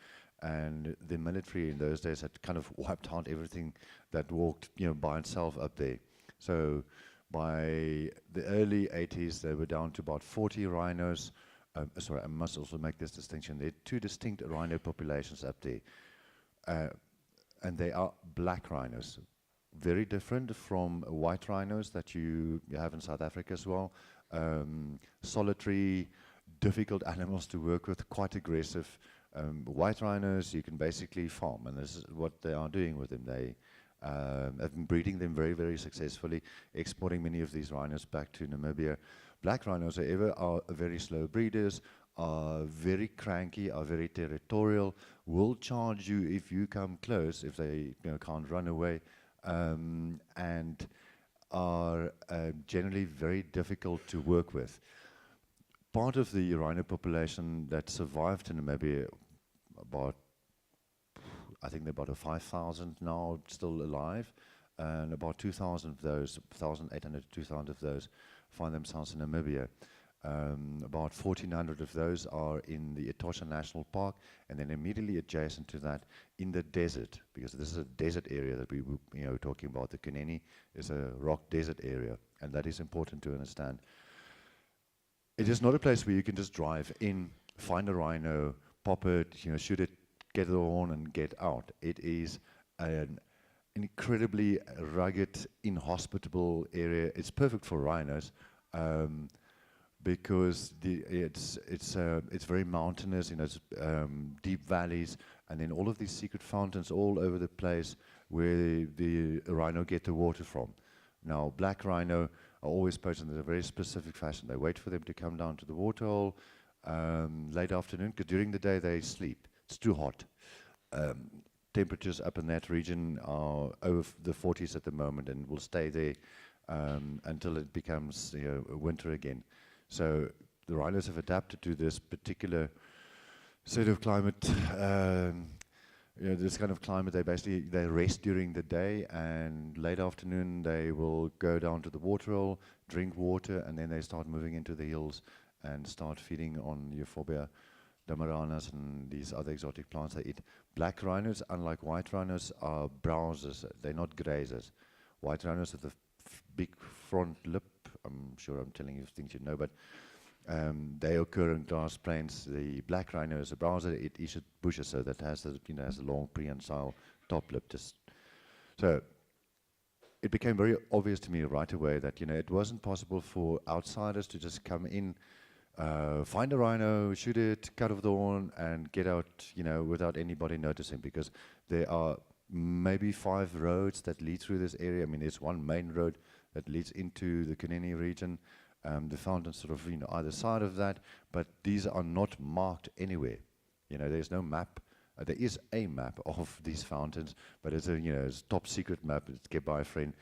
and the military in those days had kind of wiped out everything that walked, by itself up there. So by the early 80s, they were down to about 40 rhinos. Sorry, I must also make this distinction. There are 2 distinct rhino populations up there. And they are black rhinos, very different from white rhinos that you have in South Africa as well. Solitary, difficult animals to work with, quite aggressive. White rhinos you can basically farm, and this is what they are doing with them. They have been breeding them very, very successfully, exporting many of these rhinos back to Namibia. Black rhinos, however, are very slow breeders, are very cranky, are very territorial, will charge you if you come close, if they can't run away, and are generally very difficult to work with. Part of the rhino population that survived in Namibia, I think they're about 5,000 now still alive, and about 2,000 of those, 1,800 to 2,000 of those find themselves in Namibia. About 1,400 of those are in the Etosha National Park, and then immediately adjacent to that in the desert, because this is a desert area that we were talking about. The Kunene is a rock desert area, and that is important to understand. It is not a place where you can just drive in, find a rhino, pop it, shoot it, get the horn, and get out. It is an incredibly rugged, inhospitable area. It's perfect for rhinos. Because it's very mountainous, it's deep valleys, and then all of these secret fountains all over the place where the rhino get the water from. Now, black rhino are always poached in a very specific fashion. They wait for them to come down to the waterhole late afternoon, because during the day they sleep. It's too hot. Temperatures up in that region are over the 40s at the moment, and will stay there until it becomes winter again. So the rhinos have adapted to this particular sort of climate. This kind of climate, they rest during the day, and late afternoon they will go down to the waterhole, drink water, and then they start moving into the hills and start feeding on euphorbia, damaranas, and these other exotic plants they eat. Black rhinos, unlike white rhinos, are browsers. They're not grazers. White rhinos have the big front lip. I'm sure I'm telling you things you know, but they occur in grass plains. The black rhino is a browser. It eats at bushes, so that has a has a long prehensile top lip. So it became very obvious to me right away that it wasn't possible for outsiders to just come in find a rhino, shoot it, cut off the horn, and get out, you know, without anybody noticing, because there are maybe 5 roads that lead through this area. I mean, there's one main road that leads into the Kunene region. The fountains sort of, you know, either side of that, but these are not marked anywhere. You know, there's no map. There is a map of these fountains, but it's a, you know, it's top secret map. It's kept by a friend,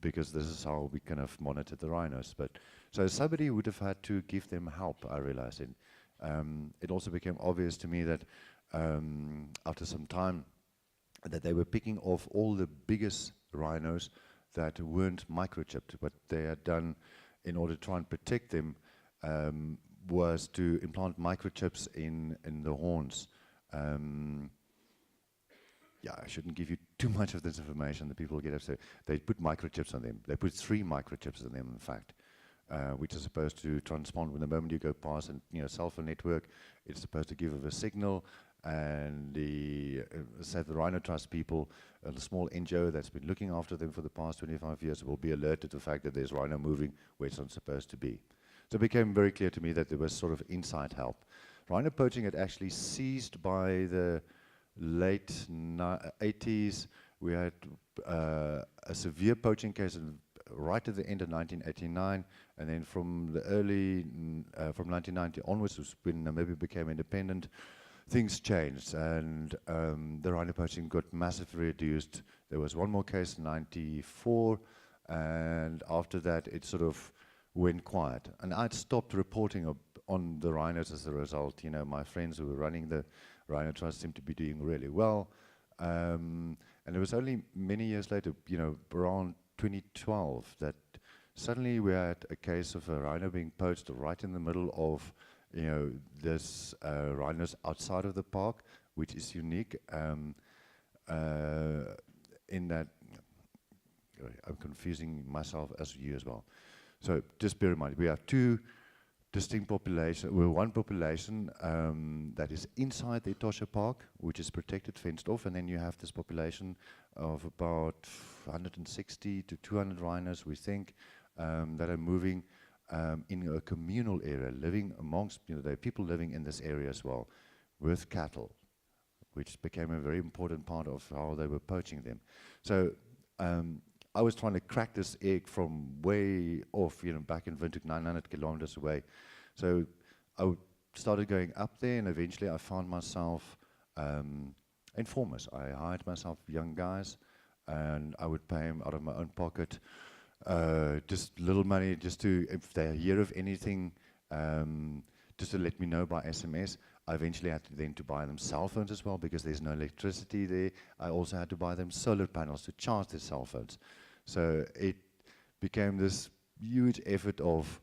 because this is how we kind of monitor the rhinos. But so somebody would have had to give them help, I realized. And it also became obvious to me that after some time, that they were picking off all the biggest rhinos that weren't microchipped. What they had done in order to try and protect them was to implant microchips in the horns. Yeah, I shouldn't give you too much of this information that people get upset. They put microchips on them. They put 3 microchips on them, in fact, which is supposed to transpond when the moment you go past and, you know, cell phone network, it's supposed to give a signal, and the say the Rhino Trust people, a small NGO that's been looking after them for the past 25 years, will be alerted to the fact that there's rhino moving where it's not supposed to be. So it became very clear to me that there was sort of inside help. Rhino poaching had actually ceased by the late 80s. We had a severe poaching case right at the end of 1989, and then from the early, from 1990 onwards, was when Namibia became independent, things changed, and the rhino poaching got massively reduced. There was one more case in 94, and after that it sort of went quiet. And I'd stopped reporting on the rhinos as a result. You know, my friends who were running the Rhino Trust seemed to be doing really well. And it was only many years later, you know, around 2012, that suddenly we had a case of a rhino being poached right in the middle of, you know, this rhinos outside of the park, which is unique in that, I'm confusing myself as you as well. So just bear in mind, we have 2 distinct populations. Well, one population that is inside the Etosha Park, which is protected, fenced off, and then you have this population of about 160 to 200 rhinos, we think, that are moving in a communal area, living amongst, you know, there are people living in this area as well, with cattle, which became a very important part of how they were poaching them. So I was trying to crack this egg from way off, you know, back in Windhoek, 900 kilometers away. So I started going up there, and eventually I found myself informers. I hired myself young guys, and I would pay them out of my own pocket, just little money, just to, if they hear of anything, just to let me know by SMS. I eventually had to then to buy them cell phones as well, because there's no electricity there. I also had to buy them solar panels to charge their cell phones. So it became this huge effort of,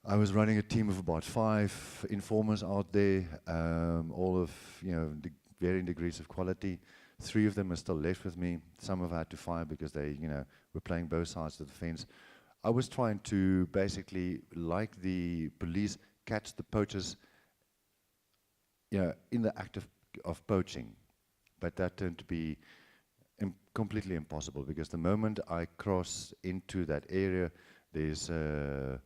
I was running a team of about 5 informers out there, all of, you know, varying degrees of quality. 3 of them are still left with me. Some have had to fire because they, you know, were playing both sides of the fence. I was trying to basically, like the police, catch the poachers, you know, in the act of poaching. But that turned to be completely impossible, because the moment I cross into that area, there's a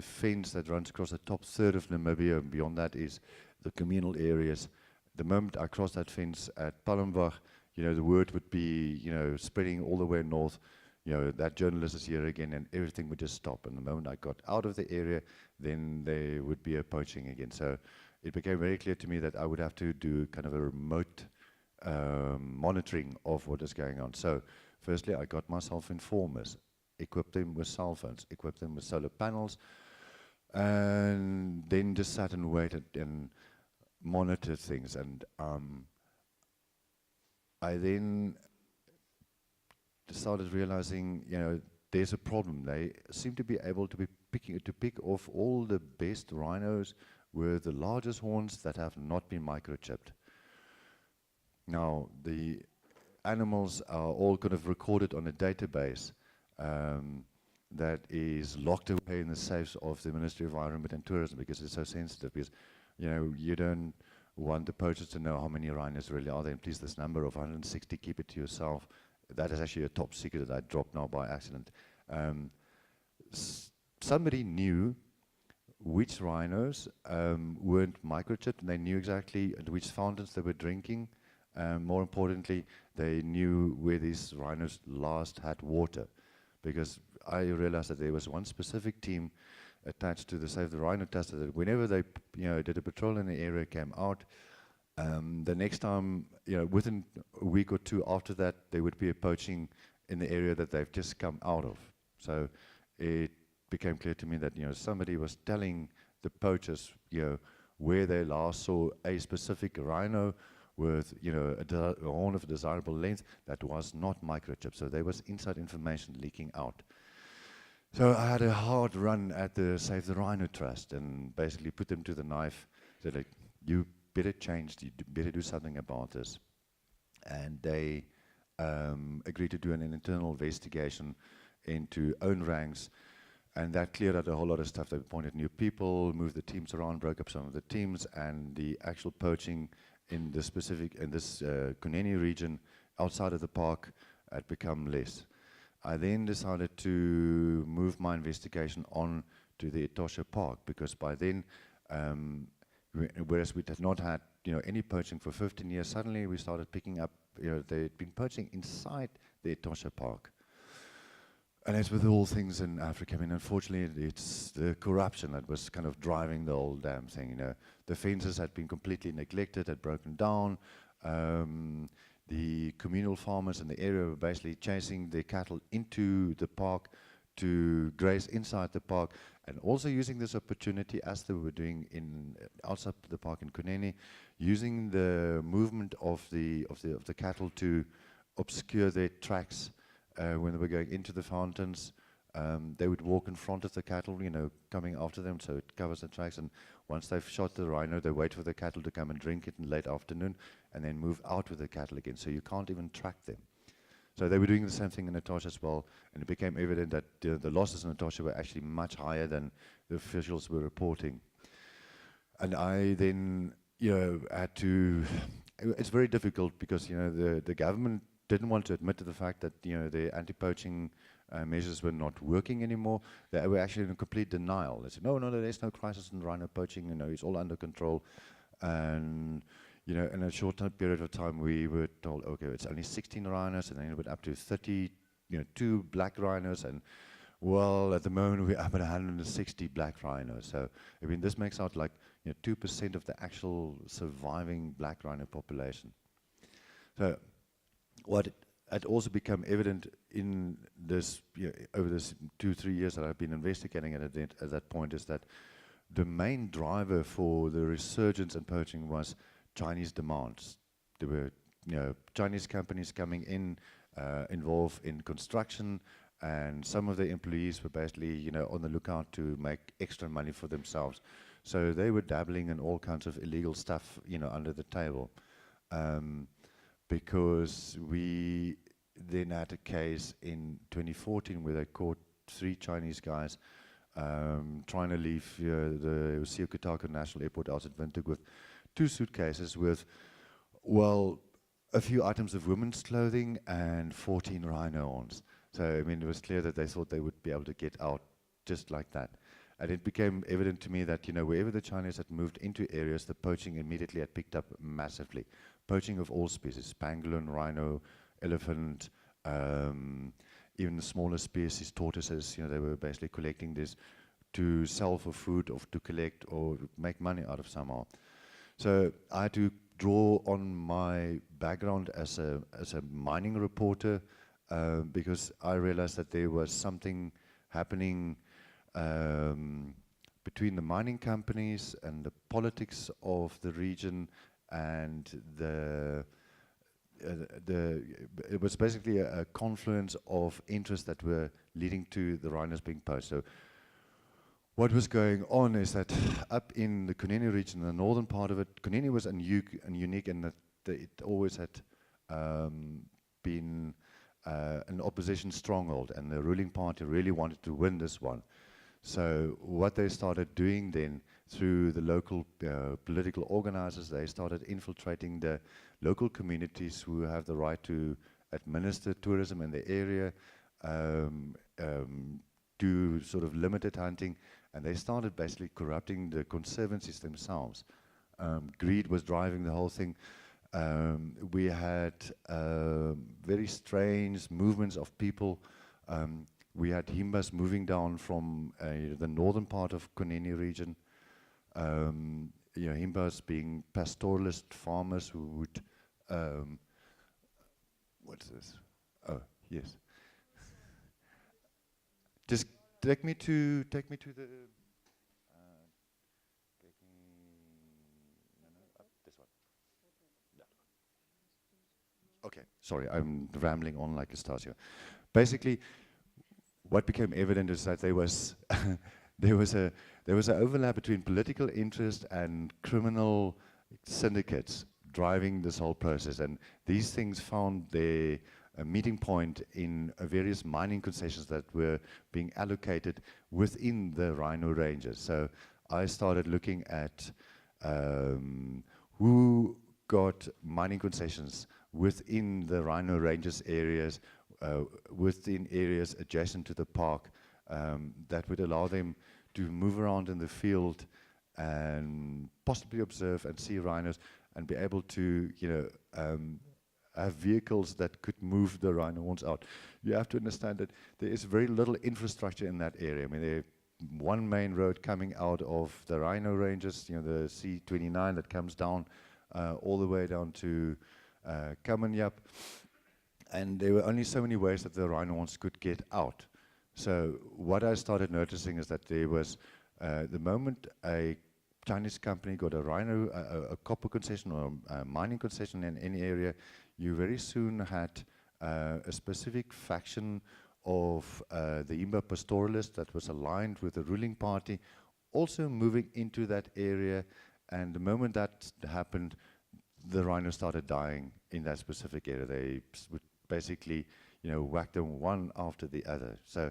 fence that runs across the top third of Namibia, and beyond that is the communal areas. The moment I cross that fence at Palmbach, you know, the word would be, you know, spreading all the way north, you know, that journalist is here again, and everything would just stop. And the moment I got out of the area, then there would be a poaching again. So it became very clear to me that I would have to do kind of a remote monitoring of what is going on. So firstly, I got myself informers, equipped them with cell phones, equipped them with solar panels, and then just sat and waited and monitored things. And I then started realizing, you know, there's a problem. They seem to be able to pick off all the best rhinos with the largest horns that have not been microchipped. Now, the animals are all kind of recorded on a database that is locked away in the safes of the Ministry of Environment and Tourism, because it's so sensitive. Because, you know, you don't want the poachers to know how many rhinos really are there. And please, this number of 160, keep it to yourself. That is actually a top secret that I dropped now by accident. Somebody knew which rhinos weren't microchipped, and they knew exactly at which fountains they were drinking. More importantly, they knew where these rhinos last had water, because I realized that there was one specific team attached to the Save the Rhino task that whenever they did a patrol in the area, came out, the next time, within a week or two after that, there would be a poaching in the area that they've just come out of. So it became clear to me that somebody was telling the poachers where they last saw a specific rhino with a horn of desirable length that was not microchipped. So there was inside information leaking out. So I had a hard run at the Save the Rhino Trust and basically put them to the knife. Said, like, you better change, you better do something about this. And they agreed to do an internal investigation into own ranks, and that cleared out a whole lot of stuff. They appointed new people, moved the teams around, broke up some of the teams, and the actual poaching in the specific, in this Kunene region outside of the park had become less. I then decided to move my investigation on to the Etosha Park, because by then, whereas we had not had any poaching for 15 years, suddenly we started picking up, they'd been poaching inside the Etosha Park. And as with all things in Africa, I mean, unfortunately, it's the corruption that was kind of driving the whole damn thing. The fences had been completely neglected, had broken down. The communal farmers in the area were basically chasing their cattle into the park to graze inside the park, and also using this opportunity, as they were doing outside the park in Kunene, using the movement of the cattle to obscure their tracks. When they were going into the fountains, they would walk in front of the cattle, coming after them, so it covers the tracks. And once they've shot the rhino, they wait for the cattle to come and drink it in late afternoon, and then move out with the cattle again, so you can't even track them. So they were doing the same thing in Etosha as well, and it became evident that the losses in Etosha were actually much higher than the officials were reporting. And I then, had to. It's very difficult because the government didn't want to admit to the fact that the anti-poaching measures were not working anymore. They were actually in complete denial. They said, no, there's no crisis in rhino poaching. It's all under control. And in a short period of time, we were told, okay, it's only 16 rhinos, and then it went up to 30, 2 black rhinos, and well, at the moment we're up at 160 black rhinos. So I mean, this makes out like 2% of the actual surviving black rhino population. So what had also become evident in this, over this 2-3 years that I've been investigating at that point, is that the main driver for the resurgence in poaching was Chinese demands. There were, Chinese companies coming in, involved in construction, and some of the employees were basically, on the lookout to make extra money for themselves. So they were dabbling in all kinds of illegal stuff, under the table. Because we then had a case in 2014 where they caught 3 Chinese guys trying to leave the Siokotako National Airport out at Windhoek with 2 suitcases with, well, a few items of women's clothing and 14 rhino horns. So, I mean, it was clear that they thought they would be able to get out just like that. And it became evident to me that, wherever the Chinese had moved into areas, the poaching immediately had picked up massively. Poaching of all species, pangolin, rhino, elephant, even the smaller species, tortoises, they were basically collecting this to sell for food or to collect or make money out of somehow. So I had to draw on my background as a mining reporter because I realized that there was something happening between the mining companies and the politics of the region, and it was basically a confluence of interests that were leading to the rhinos being poached. So what was going on is that up in the Kunene region, the northern part of it, Kunene was unique in that it always had been an opposition stronghold, and the ruling party really wanted to win this one. So what they started doing then, through the local political organizers, they started infiltrating the local communities who have the right to administer tourism in the area, do sort of limited hunting, and they started basically corrupting the conservancies themselves. Greed was driving the whole thing. We had very strange movements of people. We had Himbas moving down from the northern part of Kunene region. Himbas being pastoralist farmers who would, what's this? Oh, yes. Just take me to the. This one. Okay, sorry, I'm rambling on like a Stasio. Basically, what became evident is that there was there was an overlap between political interest and criminal syndicates driving this whole process, and these things found their meeting point in various mining concessions that were being allocated within the rhino ranges. So I started looking at who got mining concessions within the rhino ranges areas, within areas adjacent to the park, that would allow them to move around in the field and possibly observe and see rhinos and be able to, have vehicles that could move the rhino horns out. You have to understand that there is very little infrastructure in that area. I mean, there's one main road coming out of the rhino ranges, the C29 that comes down all the way down to Kamanyap. And there were only so many ways that the rhino horns could get out. So what I started noticing is that there was, the moment a Chinese company got a rhino, a copper concession or a mining concession in any area, you very soon had a specific faction of the Himba pastoralists that was aligned with the ruling party, also moving into that area. And the moment that happened, the rhinos started dying in that specific area. They would basically, whack them one after the other. So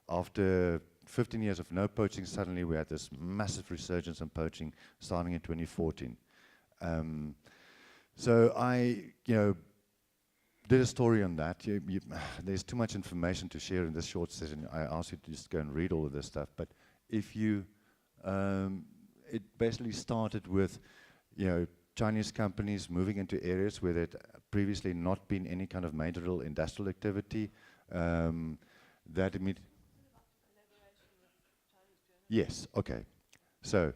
after 15 years of no poaching, suddenly we had this massive resurgence in poaching starting in 2014. So I, did a story on that. There's too much information to share in this short session. I asked you to just go and read all of this stuff. But if you, it basically started with, Chinese companies moving into areas where there'd previously not been any kind of major industrial activity. That immediately. Yes, okay. So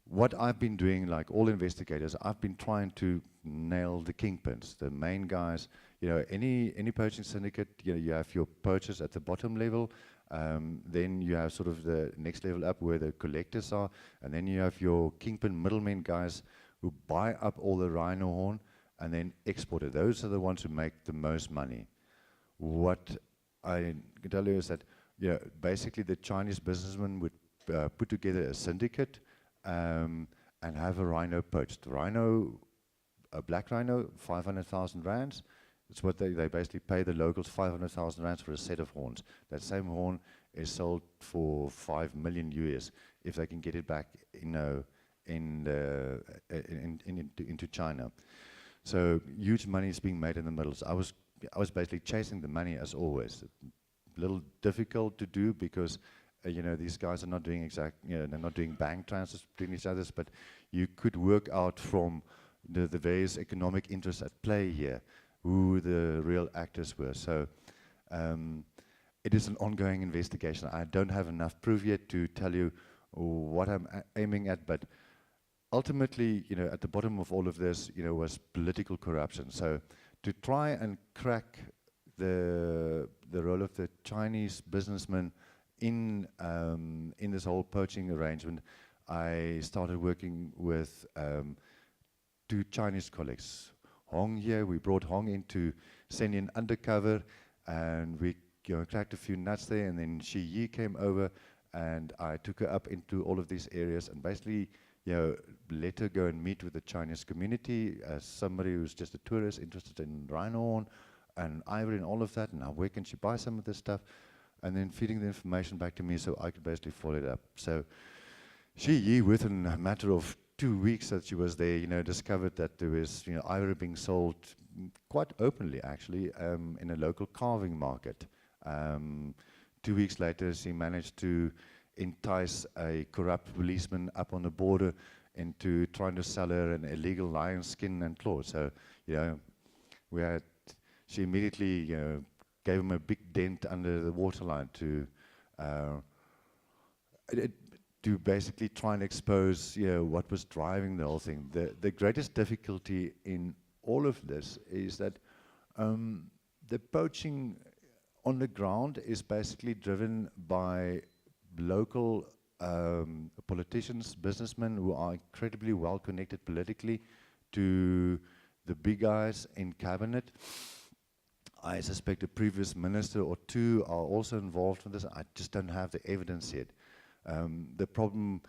what I've been doing, like all investigators, I've been trying to nail the kingpins, the main guys. Any poaching syndicate, you have your poachers at the bottom level, then you have sort of the next level up where the collectors are, and then you have your kingpin middlemen guys who buy up all the rhino horn and then export it. Those are the ones who make the most money. What I can tell you is that, basically the Chinese businessmen would put together a syndicate and have a rhino poached. A black rhino, 500,000 rands. It's what they basically pay the locals 500,000 rands for a set of horns. That same horn is sold for 5 million US if they can get it back, into China. So huge money is being made in the middle. So I was basically chasing the money as always. A little difficult to do because these guys are not doing they're not doing bank transfers between each others, but you could work out from the various economic interests at play here who the real actors were. So it is an ongoing investigation. I don't have enough proof yet to tell you what I'm aiming at, but ultimately, at the bottom of all of this, was political corruption. So to try and crack the role of the Chinese businessman in this whole poaching arrangement, I started working with 2 Chinese colleagues. Hong here, we brought Hong in to send in undercover, and we cracked a few nuts there, and then Shi Yi came over, and I took her up into all of these areas, and basically, let her go and meet with the Chinese community as somebody who's just a tourist interested in rhino horn and ivory and all of that, and now where can she buy some of this stuff, and then feeding the information back to me so I could basically follow it up. So Shi Yi, within a matter of 2 weeks that she was there, discovered that there was, ivory being sold quite openly, actually, in a local carving market. 2 weeks later, she managed to entice a corrupt policeman up on the border into trying to sell her an illegal lion skin and claws. So, you know, she immediately, you know, gave him a big dent under the waterline to basically try and expose, you know, what was driving the whole thing. The greatest difficulty in all of this is that the poaching on the ground is basically driven by local politicians, businessmen who are incredibly well connected politically to the big guys in cabinet. I suspect a previous minister or two are also involved in this. I just don't have the evidence yet. The problem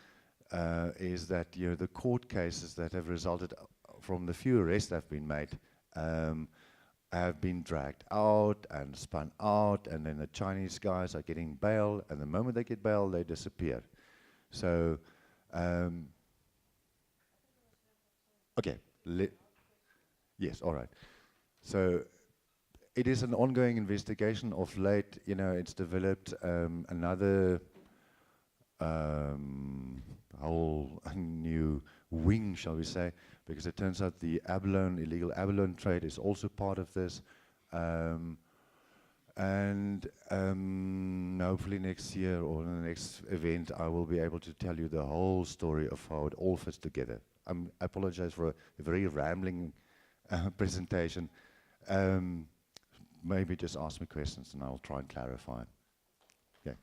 is that, you know, the court cases that have resulted from the few arrests that have been made have been dragged out and spun out, and then the Chinese guys are getting bail, and the moment they get bail, they disappear. So, okay, yes, all right. So, it is an ongoing investigation. Of late, you know, it's developed another whole new wing, shall we say, because it turns out the abalone, illegal abalone trade is also part of this. And hopefully next year or in the next event, I will be able to tell you the whole story of how it all fits together. I apologize for a very rambling presentation. Maybe just ask me questions and I'll try and clarify. Okay.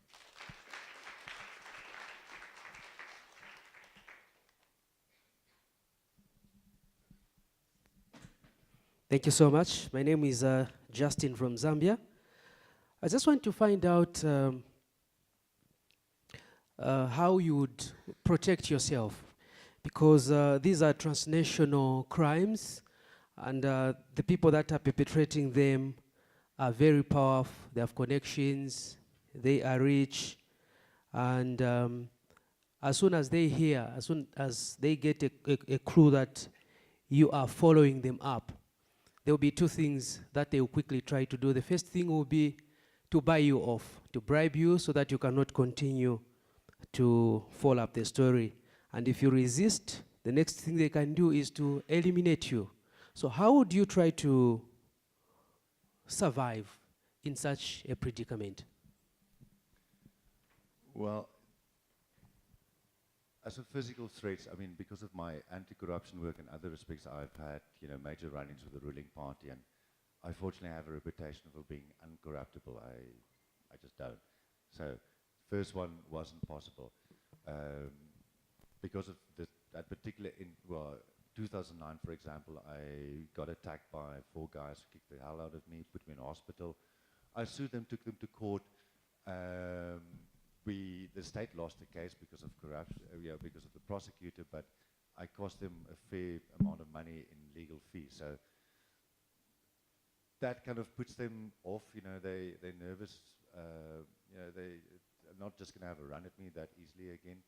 Thank you so much. My name is Justin from Zambia. I just want to find out how you would protect yourself, because these are transnational crimes, and the people that are perpetrating them are very powerful. They have connections, they are rich, and as soon as they hear, as soon as they get a clue that you are following them up, there will be two things that they will quickly try to do. The first thing will be to buy you off, to bribe you so that you cannot continue to follow up the story. And if you resist, the next thing they can do is to eliminate you. So how would you try to survive in such a predicament? Well, as for physical threats, I mean, because of my anti-corruption work and other respects, I've had, you know, major run-ins with the ruling party, and I fortunately have a reputation for being uncorruptible. I just don't. So, first one wasn't possible. Because of that particular, 2009, for example, I got attacked by 4 guys who kicked the hell out of me, put me in hospital. I sued them, took them to court. The state lost the case because of corruption, because of the prosecutor, but I cost them a fair amount of money in legal fees. So that kind of puts them off. You know, they're nervous. You know, they're not just going to have a run at me that easily again.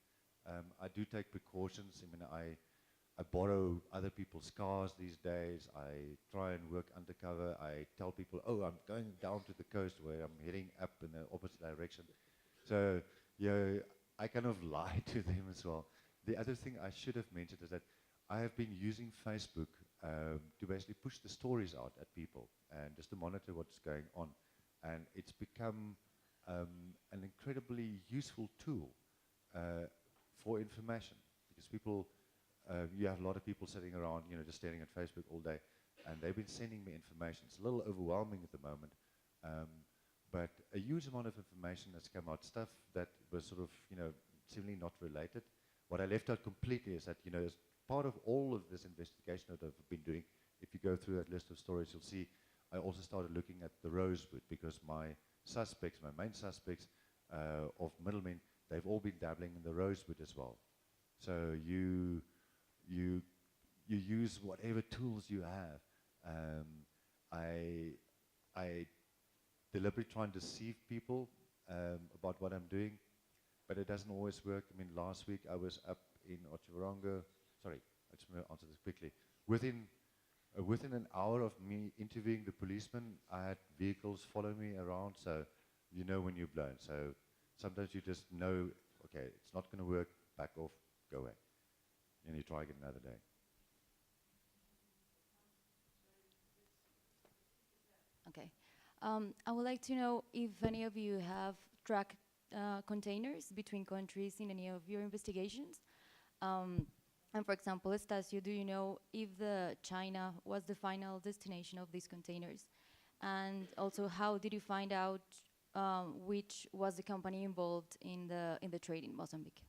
I do take precautions. I mean, I borrow other people's cars these days. I try and work undercover. I tell people, oh, I'm going down to the coast where I'm heading up in the opposite direction. So, you know, I kind of lie to them as well. The other thing I should have mentioned is that I have been using Facebook to basically push the stories out at people and just to monitor what's going on. And it's become an incredibly useful tool for information, because people, you have a lot of people sitting around, you know, just staring at Facebook all day, and they've been sending me information. It's a little overwhelming at the moment. But a huge amount of information has come out, stuff that was sort of, you know, seemingly not related. What I left out completely is that, you know, as part of all of this investigation that I've been doing, if you go through that list of stories, you'll see I also started looking at the rosewood, because my suspects, my main suspects of middlemen, they've all been dabbling in the rosewood as well. So you use whatever tools you have. I deliberately try and deceive people about what I'm doing, but it doesn't always work. I mean, last week I was up in Otjiwarongo. Sorry, I just want to answer this quickly. Within an hour of me interviewing the policeman, I had vehicles follow me around, so you know when you're blown. So sometimes you just know okay, it's not going to work, back off, go away. And you try again another day. Okay. I would like to know if any of you have tracked containers between countries in any of your investigations. And for example, Estacio, do you know if China was the final destination of these containers? And also, how did you find out which was the company involved in the trade in Mozambique?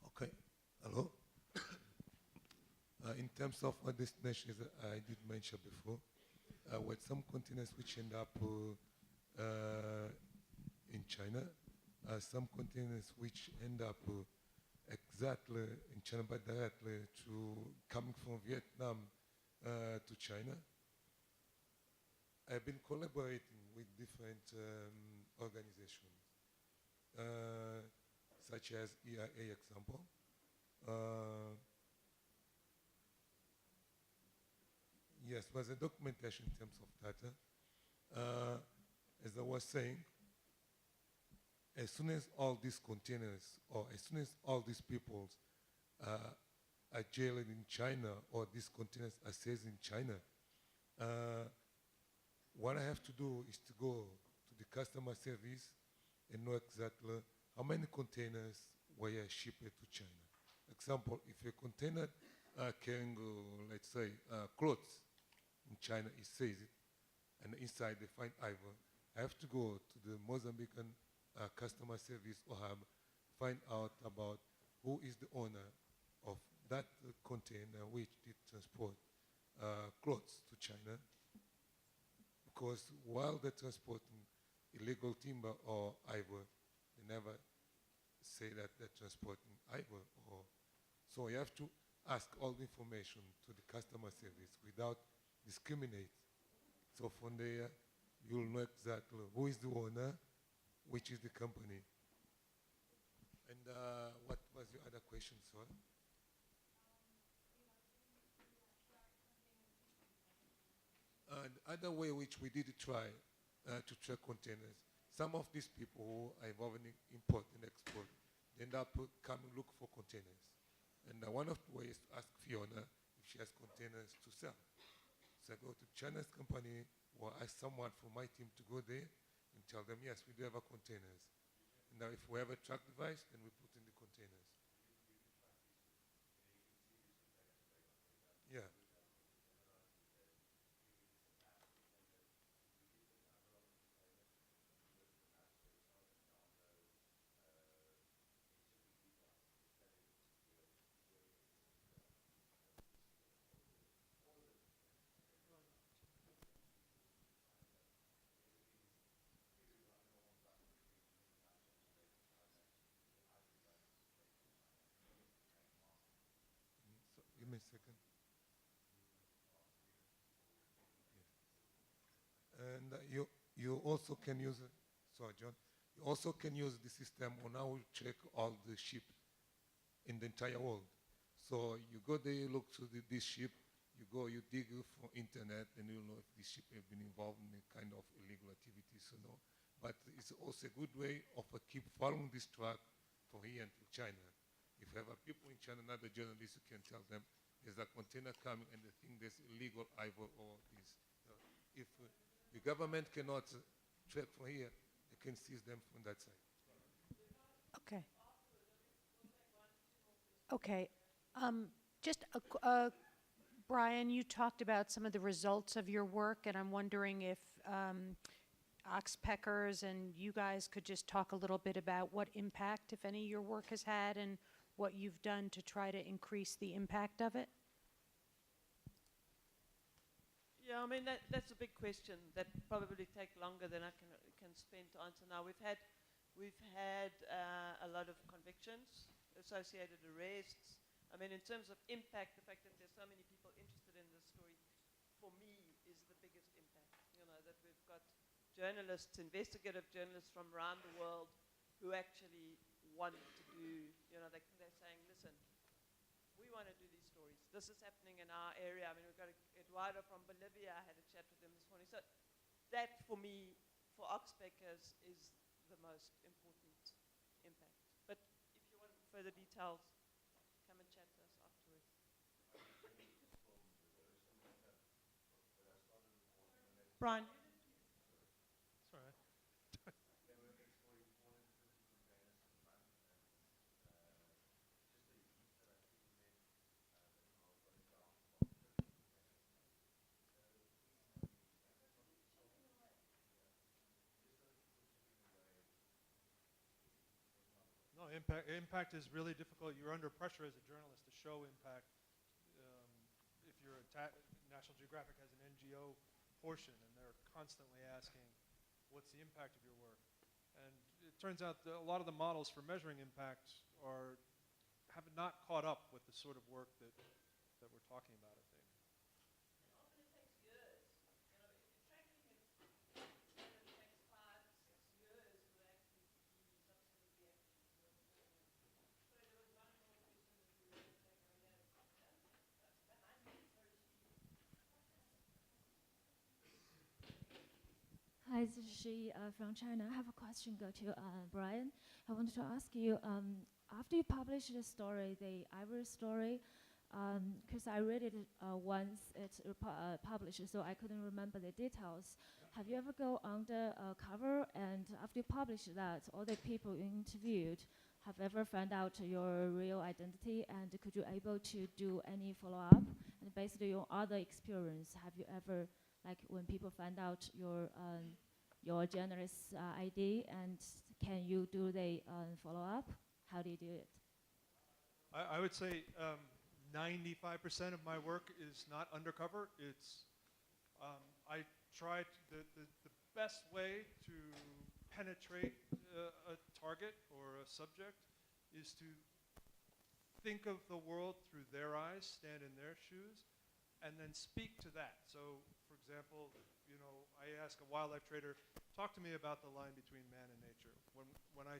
Okay, hello. In terms of what destinations I did mention before, with some continents which end up in China, some continents which end up exactly in China but directly to coming from Vietnam to China. I've been collaborating with different organizations, such as EIA example. Yes, was a documentation in terms of data. As I was saying, as soon as all these containers, or as soon as all these people are jailed in China, or these containers are seized in China, what I have to do is to go to the customer service and know exactly how many containers were shipped to China. Example, if a container carrying, let's say, clothes in China is seized, and inside they find ivory, I have to go to the Mozambican customer service or hub, find out about who is the owner of that container which did transport clothes to China. Because while they're transporting illegal timber or ivory, they never say that they're transporting ivory. So you have to ask all the information to the customer service without discriminate. So from there, you'll know exactly who is the owner, which is the company. And what was your other question, sir? The other way which we did try to track containers, some of these people who are involved in import and export, they end up coming look for containers. And one of the ways to ask Fiona if she has containers to sell. So I go to China's company or ask someone from my team to go there and tell them, yes, we do have containers. And now if we have a track device, then we put in the containers. Yeah. So give me a second. And you also can use, sorry John, you also can use the system on how we check all the ship in the entire world. So you go there, you look to this ship, you go, you dig for internet, and you'll know if this ship have been involved in a kind of illegal activities or no. But it's also a good way of keep following this track from here until China. If you have people in China, another journalist, you can tell them there's a container coming and they think there's illegal ivory or this. If the government cannot track from here, they can seize them from that side. Okay. Okay. Bryan, you talked about some of the results of your work, and I'm wondering if Oxpeckers and you guys could just talk a little bit about what impact, if any, your work has had and what you've done to try to increase the impact of it. Yeah, I mean, that's a big question that probably take longer than I can spend to answer now. We've had a lot of convictions, associated arrests. I mean, in terms of impact, the fact that there's so many people interested in this story, for me, is the biggest impact. You know, that we've got journalists, investigative journalists from around the world who actually want to do, you know, they're saying, listen, we want to do these stories. This is happening in our area. I mean, we've got Eduardo from Bolivia. I had a chat with him this morning. So that, for me, for Oxpeckers is the most important impact. But if you want further details, come and chat to us afterwards. Brian. Sorry. No, impact is really difficult. You're under pressure as a journalist to show impact. If you're National Geographic has an NGO portion, and they're constantly asking, what's the impact of your work? And it turns out that a lot of the models for measuring impact have not caught up with the sort of work that we're talking about, I think. And often it takes years. You know, if you're tracking it, it takes 5, 6 years to actually see some sort of reaction. So there was one more question that we were taking on here. Behind me, sorry, Hi, this is Shi from China. I have a question go to Brian. I wanted to ask you, after you published the story, the ivory story, because I read it once, it's published, so I couldn't remember the details. Have you ever go on the cover, and after you published that, all the people you interviewed have ever found out your real identity, and could you able to do any follow-up? And based on your other experience, have you ever, like when people find out your journalist ID, and can you do the follow-up? How do you do it? I would say 95% of my work is not undercover. It's I tried the best way to penetrate a target or a subject is to think of the world through their eyes, stand in their shoes, and then speak to that. So, for example, you know, I ask a wildlife trader, talk to me about the line between man and nature. When I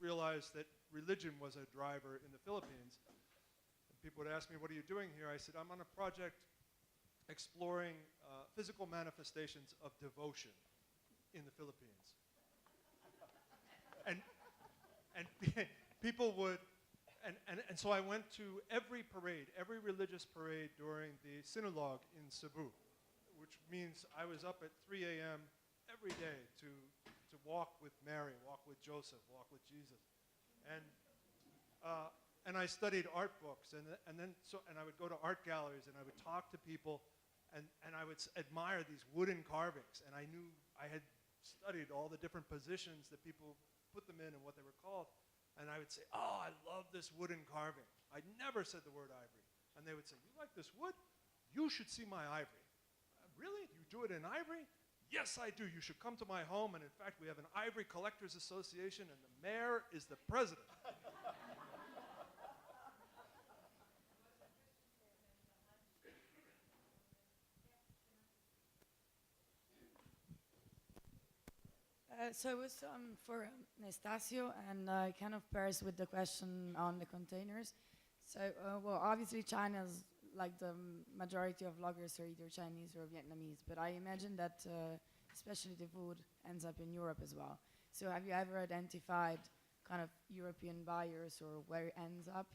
realized that religion was a driver in the Philippines, and people would ask me, what are you doing here? I said, I'm on a project exploring physical manifestations of devotion in the Philippines. and people would, and so I went to every parade, every religious parade during the synagogue in Cebu, which means I was up at 3 a.m. every day to walk with Mary, walk with Joseph, walk with Jesus. And I studied art books, and I would go to art galleries, and I would talk to people, and I would admire these wooden carvings, and I knew I had studied all the different positions that people put them in and what they were called, and I would say, oh, I love this wooden carving. I never said the word ivory. And they would say, you like this wood? You should see my ivory. Really? You do it in ivory? Yes, I do. You should come to my home, and in fact, we have an Ivory Collectors Association, and the mayor is the president. So it was for Nastasio, and kind of pairs with the question on the containers. So, well, obviously China's like the majority of loggers are either Chinese or Vietnamese, but I imagine that especially the food ends up in Europe as well. So have you ever identified kind of European buyers or where it ends up?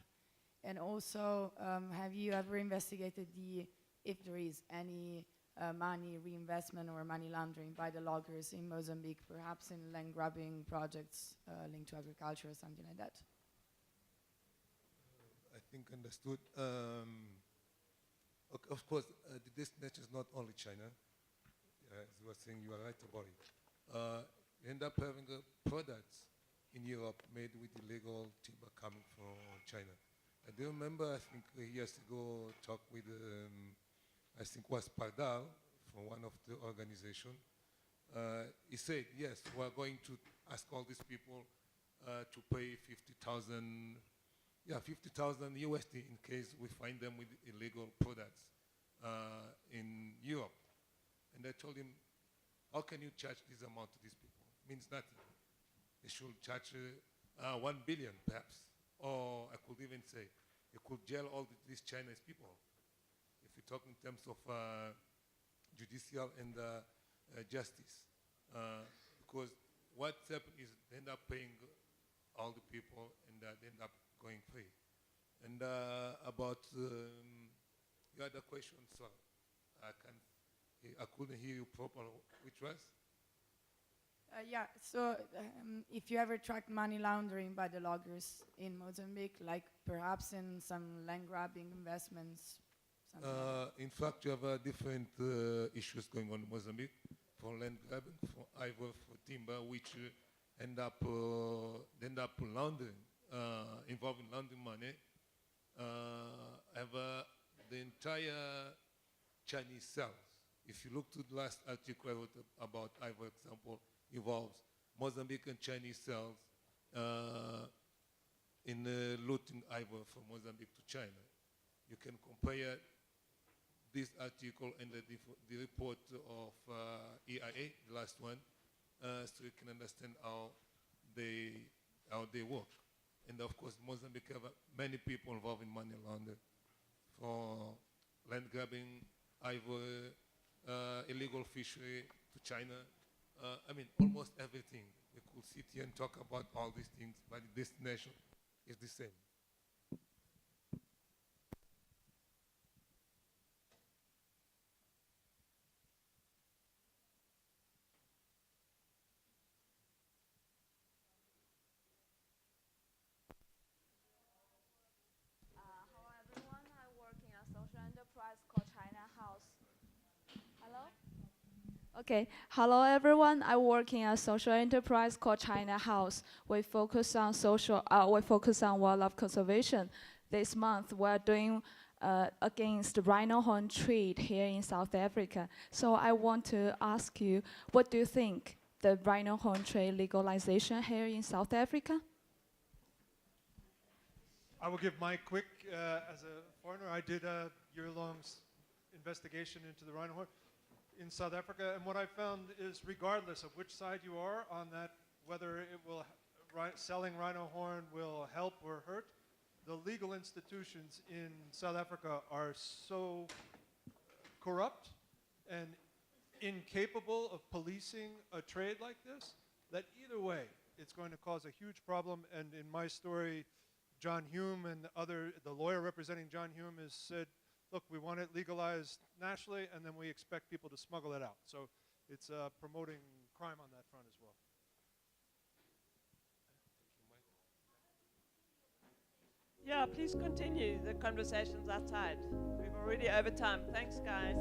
And also, have you ever investigated if there is any money reinvestment or money laundering by the loggers in Mozambique, perhaps in land grabbing projects linked to agriculture or something like that? I think understood. Of course, the destination is not only China. As you were saying, you are right about it. You end up having products in Europe made with illegal timber coming from China. I do remember, I think years ago, talked with I think was Pardal from one of the organizations. He said, yes, we are going to ask all these people to pay 50,000 USD in case we find them with illegal products in Europe. And I told him, how can you charge this amount to these people? It means nothing. They should charge 1 billion perhaps. Or I could even say, you could jail all these Chinese people. If we talk in terms of judicial and justice. Because what happened is they end up paying all the people and they end up going free. And about the other question, so I couldn't hear you properly. Which was? Yeah, so if you ever tracked money laundering by the loggers in Mozambique, like perhaps in some land grabbing investments? Something like In fact, you have different issues going on in Mozambique for land grabbing, for ivory, for timber, which end up laundering, involving laundering money. The entire Chinese cells. If you look to the last article I wrote about ivory example, involves Mozambique and Chinese cells in looting ivory from Mozambique to China. You can compare this article and the report of EIA, the last one, so you can understand how they work. And of course, Mozambique have many people involved in money laundering, for land grabbing, ivory, illegal fishery to China. I mean, almost everything. We could sit here and talk about all these things, but the destination is the same. Hello everyone, I work in a social enterprise called China House. Hello? Okay, hello everyone, I work in a social enterprise called China House. We focus on wildlife conservation. This month we're doing against rhino horn trade here in South Africa. So I want to ask you, what do you think the rhino horn trade legalization here in South Africa? I will give my quick, as a foreigner, I did a year-long investigation into the rhino horn in South Africa, and what I found is regardless of which side you are on that, whether it will, selling rhino horn will help or hurt, the legal institutions in South Africa are so corrupt and incapable of policing a trade like this that either way it's going to cause a huge problem. And in my story, John Hume and the lawyer representing John Hume has said, look, we want it legalized nationally, and then we expect people to smuggle it out. So it's promoting crime on that front as well. Yeah, please continue the conversations outside. We're already over time. Thanks, guys.